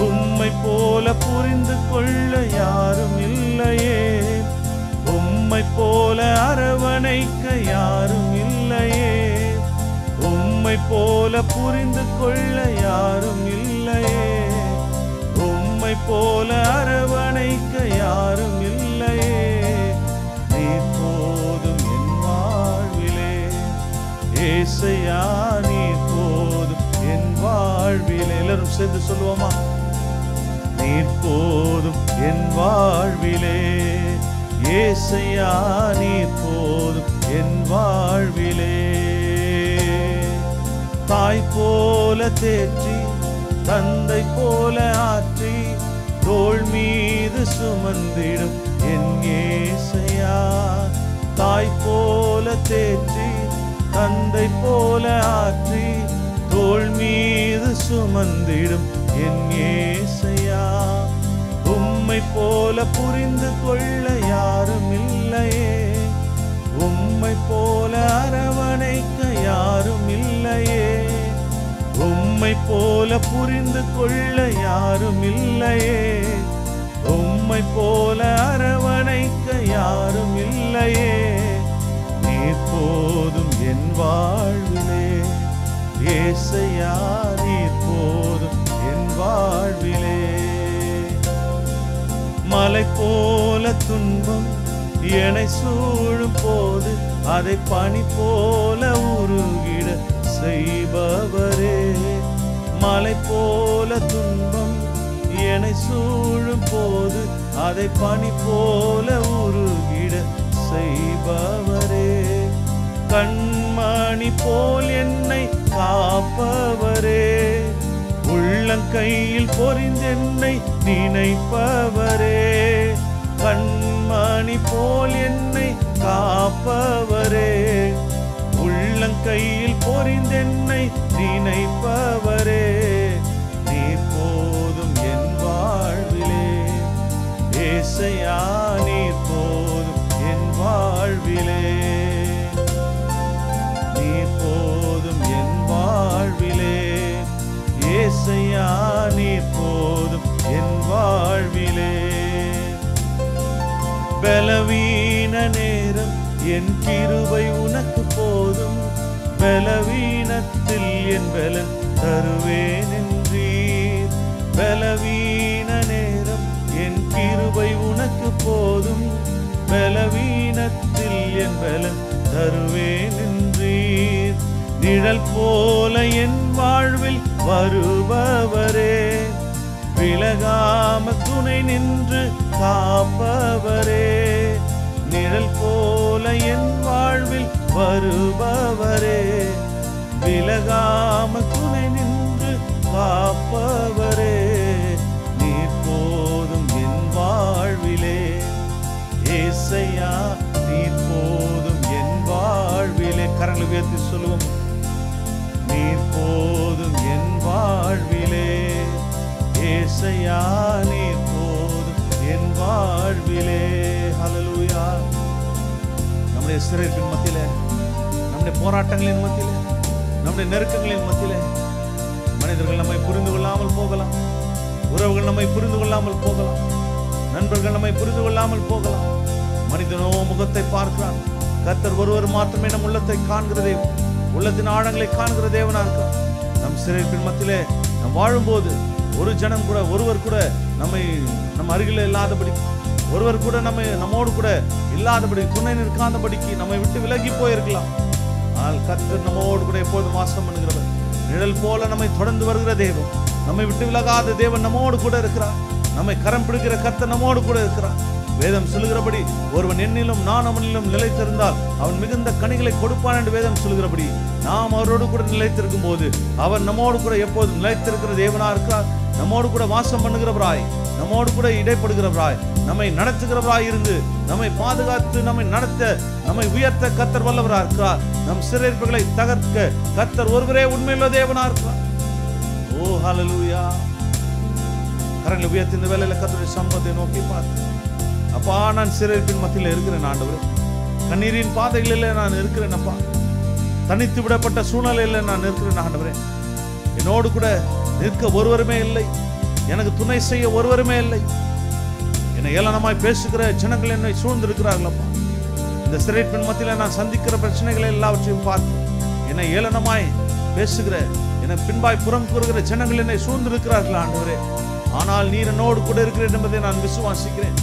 உம்மை போல புரிந்து கொள்ள யாரும் இல்லையே, உம்மை போல அரவணைக்க யாரும் இல்லையே, உம்மை போல புரிந்து கொள்ள யாரும் இல்லையே, உம்மை போல அரவணைக்க யாரும் இல்லையே. நீர் போதும் என் வாழ்விலே ஏசையா, நீர் போதும் என் வாழ்விலே. எல்லாரும் சேர்ந்து சொல்லுவோமா? நீர் போதும் என் வாழ்விலே ஏசையா, நீர் போதும் என் வாழ்விலே. தாய் போல தேற்றி, தந்தை போல ஆற்றி, தோள் மீது சுமந்திடும் என் இயேசையா. தாய் போல தேற்றி, தந்தை போல ஆற்றி, தோள் மீது சுமந்திடும் என் இயேசையா. உம்மை போல புரிந்து கொள்ள யாரும் இல்லையே, உம்மை போல அரவணைக்க யாரும் இல்லையே, உம்மை போல புரிந்து கொள்ள யாரும் இல்லையே, உம்மை போல அரவணைக்க யாரும் இல்லையே. நீர் போதும் என் வாழ்விலே ஏசையா, நீர் போதும் என் வாழ்விலே. மலை போல துன்பம் என்னை சூழும் போது அதை பனி போல உருகிட செய்பவரே. மலை போல துன்பம் என்னை சூழும் போது அதை பனி போல உருகிட செய்பவரே. கண்மணி போல் என்னை காப்பவரே, உள்ளங்கையில் பொறிந்தென்னை நினைப்பவரே. கண்மணி போல் என்னை காப்பவரே, உள்ளங்கையில் பொறிந்தென்னை நினைப்பவரே. நீர் போதும் என் வாழ்விலே ஏசையா, நீர் போதும் என் வாழ்விலே. நீர் போதும் என் வாழ்விலே ஏசையா, நீர் போதும் என் வாழ்விலே. பலவீன நேரம் என் கிருபை உனக்கு போதும், பலவீனத்தில் என் பலன் தருவேன் என்றீர். பலவீன நேரம் என் கிருபை உனக்கு போதும், பலவீனத்தில் என் பலன் தருவேன் என்றீர். நிழல் போல என் வாழ்வில் வருபவரே, விலகாம துணை நின்று காப்பவரே. நிழல் போல என் வாழ்வில் வருபவரே, விலகாம துணை நின்று காப்பவரே. நீர் போதும் என் வாழ்விலே ஏசையா, நீர் போதும் என் வாழ்விலே. கரங்களை உயர்த்தி சொல்லுவோம். நீர் போதும் என் வாழ்விலே ஏசையா, நீர் போதும் என் வாழ்விலே. ஹல்லேலூயா. நம்முடைய சிறைப்பின் மத்தியிலே, நம்முடைய போராட்டங்களின் மத்தியிலே, நம்முடைய நெருக்கங்களின் மத்தியிலே மனிதர்கள் நம்மை புரிந்து கொள்ளாமல் போகலாம், உறவுகள் நம்மை புரிந்து கொள்ளாமல் போகலாம், நண்பர்கள் நம்மை புரிந்து கொள்ளாமல் போகலாம். மனிதனோ முகத்தை பார்க்கிறான், கர்த்தர் ஒருவர் மாத்திரமே நம் உள்ளத்தை காண்கிற தேவன், உள்ளத்தின் ஆழங்களை காண்கிற தேவனா இருக்கார். நம் சிறைப்பின் மத்தியிலே நாம் வாழும்போது ஒரு ஜனம் கூட, ஒருவர் கூட நம்ம அருகில் இல்லாதபடி, ஒருவர் கூட நம்மோடு கூட இல்லாதபடி, துணை நிற்காதபடிக்கு நம்மை விட்டு விலகி போயிருக்கலாம். ஆனால் கர்த்தர் நம்மோடு கூட எப்போதும் வாசம் பண்ணுகிறவர், நிழல் போல நம்மை தொடர்ந்து வருகிற தேவன், நம்மை விட்டு விலகாத தேவன் நம்மோடு கூட இருக்கிறார். நம்மை கரம் பிடிக்கிற கர்த்தர் நம்மோடு கூட இருக்கிறார். வேதம் சொல்லுகிறபடி, ஒருவன் என்னிலும் நான் அவனிலும் நிலைத்திருந்தால் அவன் மிகுந்த கனிகளை கொடுப்பான் என்று வேதம் சொல்லுகிறபடி, நாம் அவரோடு கூட நிலைத்திருக்கும் போது அவர் நம்மோடு கூட எப்போதும் நிலைத்திருக்கிற தேவனா இருக்கிறார். நம்மோடு கூட வாசம் பண்ணுகிறவராய், நம்மோடு கூட இடைப்படுகிறவராய், நம்மை நடத்துகிறவராய் இருந்து நம்மை பாதுகாத்து நம்மை நடத்த, நம்மை உயர்த்த கர்த்தர் வல்லவராக இருக்கிறார். நம் சிறையிருப்புகளை தகர்க்க கர்த்தர் ஒருவரே உண்மையுள்ள தேவனா இருக்கிறார். ஓ ஹல்லேலூயா. கரங்களை உயர்த்தி இந்த வேளையில கர்த்தருடைய சமூகத்தை நோக்கி பார்த்து, அப்பா, நான் சிறையிருப்பின் மத்தியில் இருக்கிறேன் ஆண்டவரே, கண்ணீரின் பாதைகளில் நான் இருக்கிறேன் அப்பா, தனித்து விடப்பட்ட சூழ்நிலையில் நான் இருக்கிறேன் ஆண்டவரே. என்னோடு கூட நிற்க ஒருவருமே இல்லை, எனக்கு துணை செய்ய ஒருவருமே இல்லை. என்னை ஏளனமாய் பேசுகிற ஜனங்கள் என்னை சூழ்ந்திருக்கிறார்கள் அப்பா. இந்த சிறைப்பின் மத்தியில் நான் சந்திக்கிற பிரச்சனைகளை எல்லாவற்றையும் பார்த்து என்னை ஏளனமாய் பேசுகிற, என்னை பின்பாய் புறம் கூறுகிற ஜனங்கள் என்னை சூழ்ந்திருக்கிறார்கள் ஆண்டவரே. ஆனால் நீர் என்னோடு கூட இருக்கிறேன் என்பதை நான் விசுவாசிக்கிறேன்.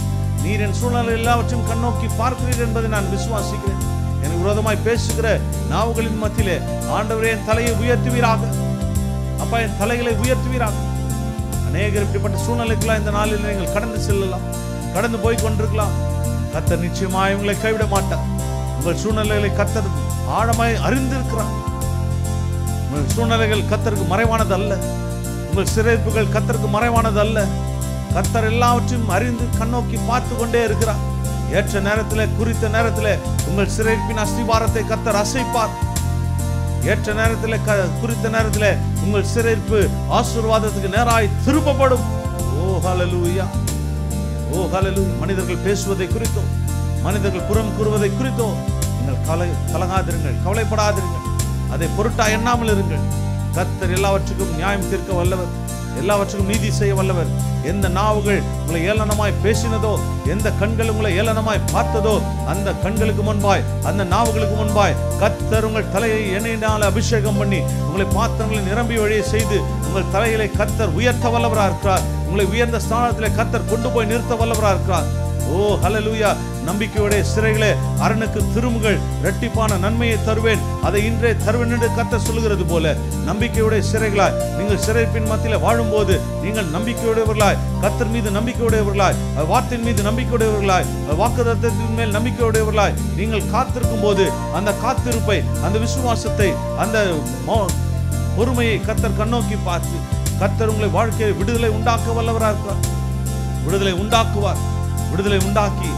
நீர் என் சூழ்நிலை எல்லாவற்றையும் கண்ணோக்கி பார்க்கிறீர் என்பதை நான் விசுவாசிக்கிறேன். எனக்கு விரோதமாய் பேசுகிற நாவுகளின் மத்தியிலே ஆண்டவரே என் தலையை உயர்த்துவீராக அப்பா, என் தலைகளை உயர்த்துவீராக. அநேகர் இப்படிப்பட்ட சூழ்நிலைக்கெல்லாம் இந்த நாளில் நீங்கள் கடந்து செல்லலாம், கடந்து போய் கொண்டிருக்கலாம். கர்த்தர் நிச்சயமாய் உங்களை கைவிட மாட்டார். உங்கள் சூழ்நிலைகளை கர்த்தர் ஆழமாய் அறிந்திருக்கிறார். உங்கள் சூழ்நிலைகள் கர்த்தருக்கு மறைவானது அல்ல, உங்கள் சிறைப்புகள் கர்த்தருக்கு மறைவானது அல்ல. கர்த்தர் எல்லாவற்றையும் அறிந்து கண்ணோக்கி பார்த்து கொண்டே இருக்கிறார். ஏற்ற நேரத்தில், குறித்த நேரத்தில் உங்கள் சிறைப்பின் அஸ்திபாரத்தை கர்த்தர் அசைப்பார். ஏற்ற நேரத்தில், குறித்த நேரத்தில் உங்கள் சிறைப்பு ஆசீர்வாதத்துக்கு நேராய் திருப்பப்படும். ஓ ஹல்லேலூயா, ஓ ஹல்லேலூயா. மனிதர்கள் பேசுவதை குறித்தோ, மனிதர்கள் புறம் கூறுவதை குறித்தோ நீங்கள் கலங்காதிருங்கள், கவலைப்படாதிருங்கள், அதை பொருட்டா எண்ணாமல் இருங்கள். கர்த்தர் எல்லாவற்றுக்கும் நியாயம் தீர்க்க வல்லவர், எல்லாவற்றுக்கும் நீதி செய்ய வல்லவர். எந்த நாவுகள் உங்களை ஏளனமாய் பேசினதோ, எந்த கண்கள் உங்களை ஏளனமாய் பார்த்ததோ, அந்த கண்களுக்கு முன்பாய், அந்த நாவுகளுக்கு முன்பாய் கர்த்தர் உங்கள் தலையை எண்ணெயினால் அபிஷேகம் பண்ணி உங்களை பாத்திரங்களை நிரம்பி வழியை செய்து உங்கள் தலைகளை கர்த்தர் உயர்த்த வல்லவராக இருக்கிறார். உங்களை உயர்ந்த ஸ்தானத்திலே கர்த்தர் கொண்டு போய் நிறுத்த வல்லவராக இருக்கிறார். ஓ ஹல்லேலூயா. நம்பிக்கையோட சிறைகளே, அரணுக்கு திரும்புங்கள், இரட்டிப்பான நன்மையை தருவேன், அதை இன்றே தருவேன் என்று கர்த்தர் சொல்லுகிறது போல, நம்பிக்கையுடைய சிறைகளாய் நீங்கள் சிறைப்பின் மத்தியில் வாழும்போது நீங்கள் நம்பிக்கையுடையவர்களாய், கர்த்தர் மீது நம்பிக்கையுடையவர்களாய், வார்த்தையின் மீது நம்பிக்கையுடையவர்களாய், வாக்குத்தத்தத்தின் மேல் நம்பிக்கையுடையவர்களாய் நீங்கள் காத்திருக்கும் போது அந்த காத்திருப்பை, அந்த விசுவாசத்தை, அந்த பொறுமையை கர்த்தர் கண்ணோக்கி பார்த்து கர்த்தர் உங்களை வாழ்க்கையை விடுதலை உண்டாக்க வல்லவராக இருக்கிறார். விடுதலை உண்டாக்குவார். விடுதலை உண்டாக்கி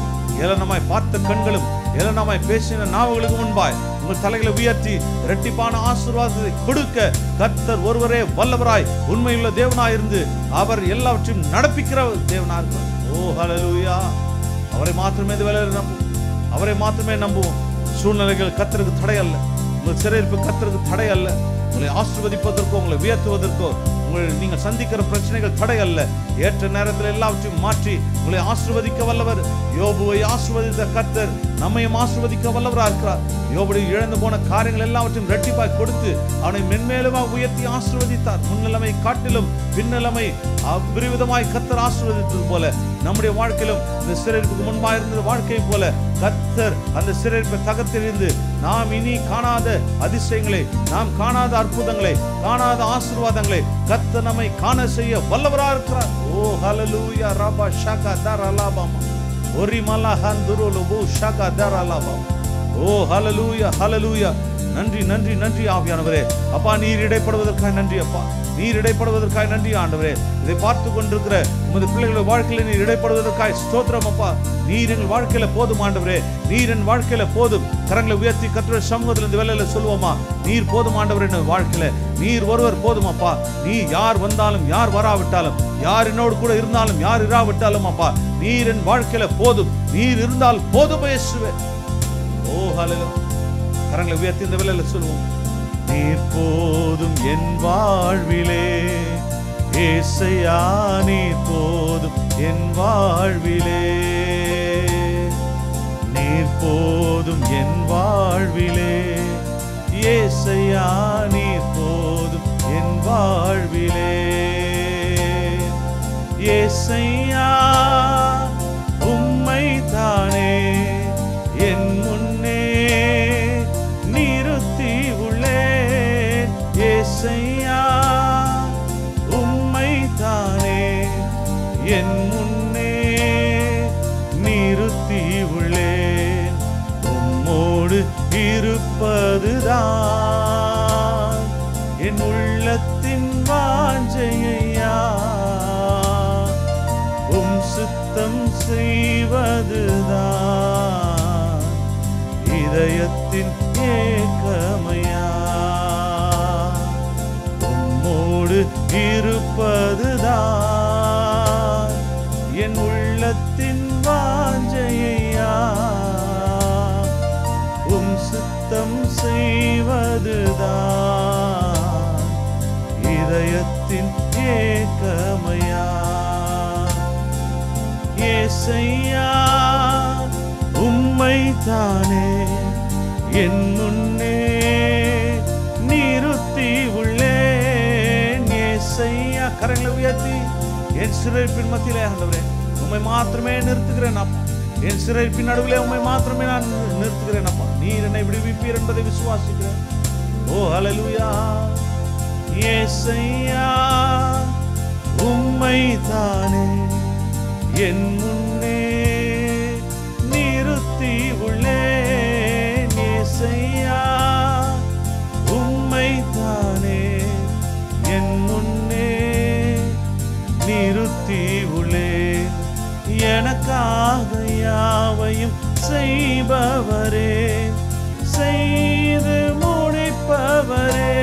ஏளனமாய் பார்த்த கண்களும் ஏளனமாய் பேசின நாவுகளுக்கு முன்பாய் உங்கள் தலைகளை உயர்த்தி இரட்டிப்பான ஆசீர்வாதத்தை கொடுக்க கர்த்தர் ஒருவரே வல்லவராய், உண்மையுள்ள தேவனாய் இருந்து அவர் எல்லாவற்றையும் நடப்பிக்கிற தேவனாய் இருக்கிறார். ஓ ஹல்லேலூயா. அவரை மாத்திரமே இந்த வேளையில் நம்புவோம், அவரை மாத்திரமே நம்புவோம். சூழ்நிலைகள் கர்த்தருக்கு தடை அல்ல, உங்கள் சிறையிருப்பு கர்த்தருக்கு தடை அல்ல. உங்களை ஆசீர்வதிப்பதற்கோ, உங்களை உயர்த்துவதற்கோ நீங்கள் சந்திக்கிற பிரச்சனைகள் தடை அல்ல. ஏற்ற நேரத்தில் எல்லாவற்றையும் மாற்றி உங்களை ஆசீர்வதிக்க வல்லவர். யோபுவை ஆசீர்வதித்த கர்த்தர் நம்மையும் ஆசீர்வதிக்க வல்லவராக இருக்கிறார். யோபுடைய இழந்து போன காரியங்கள் எல்லாவற்றையும் இரட்டிப்பாய் கொடுத்து அவனை மென்மேலுமாக உயர்த்தி ஆசீர்வதித்தார். முன்னிலைமை காட்டிலும் பின்னிலைமை அபரிவிதமாய் கர்த்தர் ஆசீர்வதித்தது போல நம்முடைய வாழ்க்கையிலும் இந்த சிறையிருப்புக்கு முன்பாக இருந்த வாழ்க்கை போல கர்த்தர் அந்த சிறையிருப்பை தகர்த்தெறிந்து நாம் இனி காணாத அதிசயங்களை, நாம் காணாத அற்புதங்களை, காணாத ஆசீர்வாதங்களை கர்த்தர் நம்மை காண செய்ய வல்லவராக இருக்கிறார். ஓ ஹல்லேலூயா. ரபா ஷகா தரலாபாமா ஒரி மலஹந்துருலு பு ஷகா தரலாபாமா. ஓ ஹல்லேலூயா, ஹல்லேலூயா. நன்றி நன்றி நன்றி ஆவியானவரே. அப்பா, நீர் இடைப்படுவதற்காக நன்றி. அப்பா, நீர் இடைப்படுவதற்காக நன்றி ஆண்டவரே. இதை பார்த்து கொண்டிருக்கிற உமது பிள்ளைகளுடைய வாழ்க்கையில நீர் இடைப்படுவதற்காக ஸ்தோத்திரம். அப்பா, நீர் எங்கள் வாழ்க்கையில போதும் ஆண்டவரே. நீர் என் வாழ்க்கையில போதும். கரங்களை உயர்த்தி கர்த்தருடைய சமூகத்தில் இந்த வேளையில சொல்லுவோமா, நீர் போதும் ஆண்டவரே. என் வாழ்க்கையில நீர் ஒருவர் போதும் அப்பா. நீ யார் வந்தாலும் யார் வராவிட்டாலும், யார் என்னோடு கூட இருந்தாலும் யார் இராவிட்டாலும் அப்பா, நீர் என் வாழ்க்கையில போதும். நீர் இருந்தால் போதும் இயேசுவே. ஓ ஹல்லேலூயா. கரங்களை உயர்த்தி இந்த வேளையில சொல்லுவோம், நீர் போதும் என் வாழ்விலே ஏசையா, நீர் போதும் என் வாழ்விலே. நீர் போதும் என் வாழ்விலே ஏசையா, நீர் போதும் என் வாழ்விலே. ஏசையா, உம்மை தானே என் முன்னே நிறுத்தி உள்ளேன். ஏசையா, உம்மை தானே என் முன்னே நிறுத்தி உள்ளேன். உம்மோடு இருப்பதுதான் என் உள்ளத்தின் வாஞ்சையா. உம் சித்தம் செய்வதுதான் இதயத்தின் ஏக்கமையா. உம்மோடு இருப்பதுதான் என் உள்ளத்தின் வாஞ்சையா. உம் சித்தம் செய்வதுதான் இதயத்தின் ஏக்கமையா. ஏசையா, உம்மை தானே என் முன்னே நிறுத்தி உள்ளேன். ஏசையா, கரங்களை உயர்த்தி என் சிறைப்பின் மத்தியிலே ஆண்டவரே உம்மை மாத்திரமே நிறுத்துகிறேன் அப்பா. என் சிறைப்பின் நடுவிலே உம்மை மாத்திரமே நான் நிறுத்துகிறேன் அப்பா. நீர் என்னை விடுவிப்பீர் என்பதை விசுவாசிக்கிறேன். ஓ ஹல்லேலூயா. ஏசையா, உம்மை தானே என் முன்னே நிறுத்தி உள்ளேன். ஏசையா, உம்மை தானே என் முன்னே நிறுத்தி உள்ளேன். எனக்காக யாவையும் செய்பவரே, செய்து முடிப்பவரே.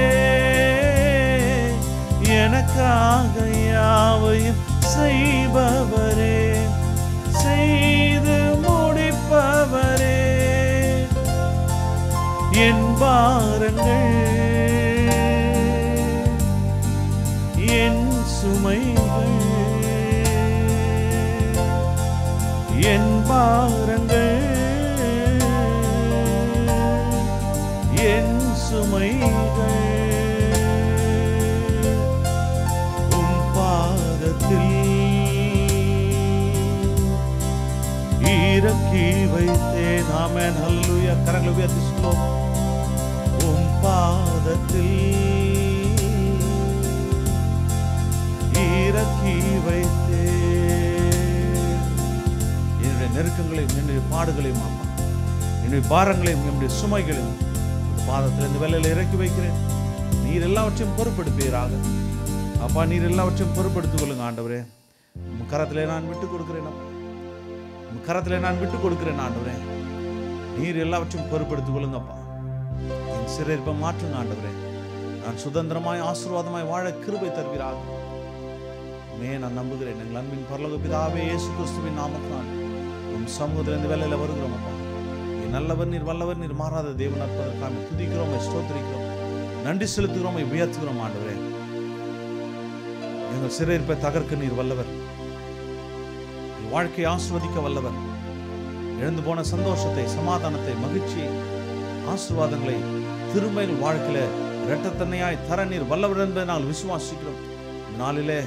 எனக்காக யாவையும் செய்பவரே, செய்து முடிப்பவரே. என் பாரங்கள் என் சுமைகள், என் பாரங்கள் என் சுமைகள் உம் பாதத்தில் இறக்கி வைத்தேன். ஆமென், ஹல்லேலூயா. கரங்களை உயர்த்தி சொல்லுவோம், உம் பாதத்தில் இறக்கி வைத்தேன். என்னுடைய நெருக்கங்களையும் என்னுடைய பாடுகளையும் அம்மா, என்னுடைய பாரங்களையும் என்னுடைய சுமைகளையும் பாதத்தில் இந்த வேலையில் இறக்கி வைக்கிறேன். நீர் எல்லாவற்றையும் பொறுப்பெடுப்பீராக அப்பா. நீர் எல்லாவற்றையும் பொறுப்படுத்திக் கொள்ளுங்க ஆண்டவரே. உம் கரத்திலே நான் விட்டுக் கொடுக்கிறேன் அப்பா. உம் கரத்திலே நான் விட்டுக் கொடுக்கிறேன் ஆண்டவரே. நீர் எல்லாவற்றையும் பொறுப்படுத்திக் கொள்ளுங்க அப்பா. என் சிறையிருப்பை மாற்றுங்க ஆண்டவரே. நான் சுதந்திரமாய் ஆசீர்வாதமாய் வாழ கிருபை தருவீராக. நான் நம்புகிறேன். எங்கள் அன்பின் பரலோக பிதாவே, இயேசு கிறிஸ்துவின் நாமத்தினால் உம் சமூகத்தில் இந்த வேலையில வருகிறோம் அப்பா. நீர் நல்லவர், நீர் வல்லவர், நீர் மாறாத தேவன். அற்புதற்காக துதிக்கிறோம், ஸ்தோத்திரிக்கிறோம், நன்றி செலுத்துகிறோம், உயர்த்துகிறோம் ஆண்டவரே. எங்கள் சிறையிருப்பை தகர்க்க நீர் வல்லவர். எங்கள் வாழ்க்கையை ஆசீர்வதிக்க வல்லவர். இழந்து போன சந்தோஷத்தை, சமாதானத்தை, மகிழ்ச்சியை, ஆசீர்வாதங்களை திரும்ப எங்கள் வாழ்க்கையில இரட்டத்தன்மையாய் தர நீர் வல்லவர் என்பதை நாங்கள் விசுவாசிக்கிறோம். இந்த நாளிலே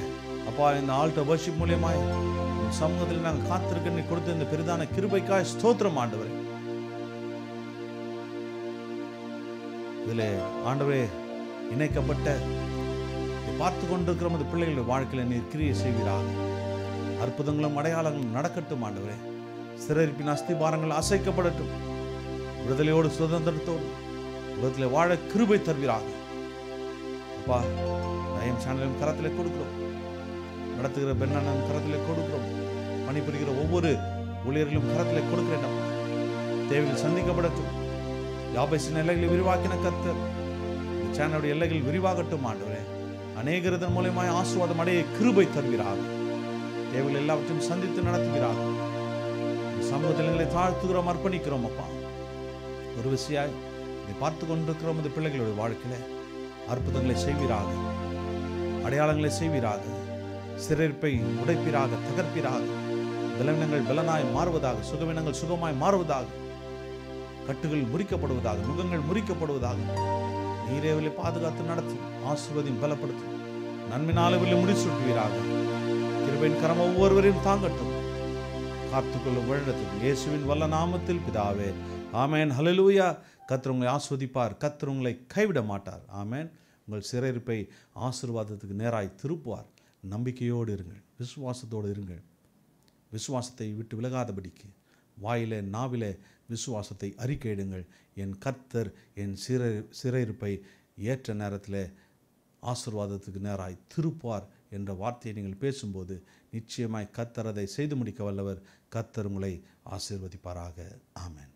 அப்பா, இந்த ஆல்டர் வர்ஷிப் மூலியமாய் சமூகத்தில் நாங்கள் காத்திருக்க நீ கொடுத்த இந்த பெரிதான கிருபைக்காய் ஸ்தோத்திரம் ஆண்டவரே. இதில் ஆண்டவரே இணைக்கப்பட்ட பார்த்து கொண்டிருக்கிற அந்த பிள்ளைகளுடைய வாழ்க்கையில நீர் கிரியை செய்வீராக. அற்புதங்களும் அடையாளங்களும் நடக்கட்டும் ஆண்டவரே. சிறையிருப்பின் அஸ்திபாரங்கள் அசைக்கப்படட்டும். விடுதலையோடு சுதந்திரத்தோடு உலகத்தில் வாழ கிருபை தருவீராக. அப்பா, தயம் சேனலும் கரத்திலே கொடுக்கிறோம். நடத்துகிற பெண்ணானும் கரத்திலே கொடுக்கிறோம். பணிபுரிகிற ஒவ்வொரு ஊழியர்களும் கரத்திலே கொடுக்கிறேன். தேவைகள் சந்திக்கப்படட்டும். யாபேசின் எல்லைகளை விரிவாக்கின கர்த்தர் இந்த சேனலுடைய எல்லைகள் விரிவாகட்டும் ஆண்டவரே. அநேகரதன் மூலமாய் ஆசீர்வாதம் அடைய கிருபை தருவீராக. தேவைகள் எல்லாவற்றையும் சந்தித்து நடத்துவீராக. சமூகத்தில் எங்களை தாழ்த்துகிறோம், அர்ப்பணிக்கிறோம். அப்பா, ஒரு விஷயம் இதை பார்த்து கொண்டிருக்கிறோம். இந்த பிள்ளைகளுடைய வாழ்க்கையில அற்புதங்களை செய்வீராக, அடையாளங்களை செய்வீராக. சிறையிருப்பை உடைப்பீராக, தகர்ப்பீராக. பலவீனங்கள் பலனாய் மாறுவதாக, சுகவீனங்கள் சுகமாய் மாறுவதாக, கட்டுகள் முறிக்கப்படுவதாக, முகங்கள் முறிக்கப்படுவதாக. நீரேவிலே பாதுகாத்து நடத்தும், ஆசீர்வதியும், பலப்படுத்தும். நன்மையினாலே முடிசூட்டுவீராக. கிருபையின் கரம் ஒவ்வொருவரையும் தாங்கட்டும், காத்துக்கொள்ளும், வழிநடத்தும். இயேசுவின் வல்ல நாமத்தில் பிதாவே, ஆமேன். ஹல்லேலூயா. கர்த்தர் உங்களை ஆஸ்வதிப்பார். கர்த்தர் உங்களை கைவிட மாட்டார். ஆமேன். உங்கள் சிறையிருப்பை ஆசீர்வாதத்துக்கு நேராய் திருப்புவார். நம்பிக்கையோடு இருங்கள், விசுவாசத்தோடு இருங்கள். விசுவாசத்தை விட்டு விலகாதபடிக்கு வாயிலே நாவிலே விசுவாசத்தை அறிக்கையிடுங்கள். என் கர்த்தர் என் சிறையிருப்பை ஏற்ற நேரத்தில் ஆசீர்வாதத்துக்கு நேராய் திருப்புவார் என்ற வார்த்தையை நீங்கள் பேசும்போது நிச்சயமாய் கர்த்தர் அதை செய்து முடிக்க வல்லவர். கர்த்தர் உங்களை ஆசீர்வதிப்பாராக. ஆமென்.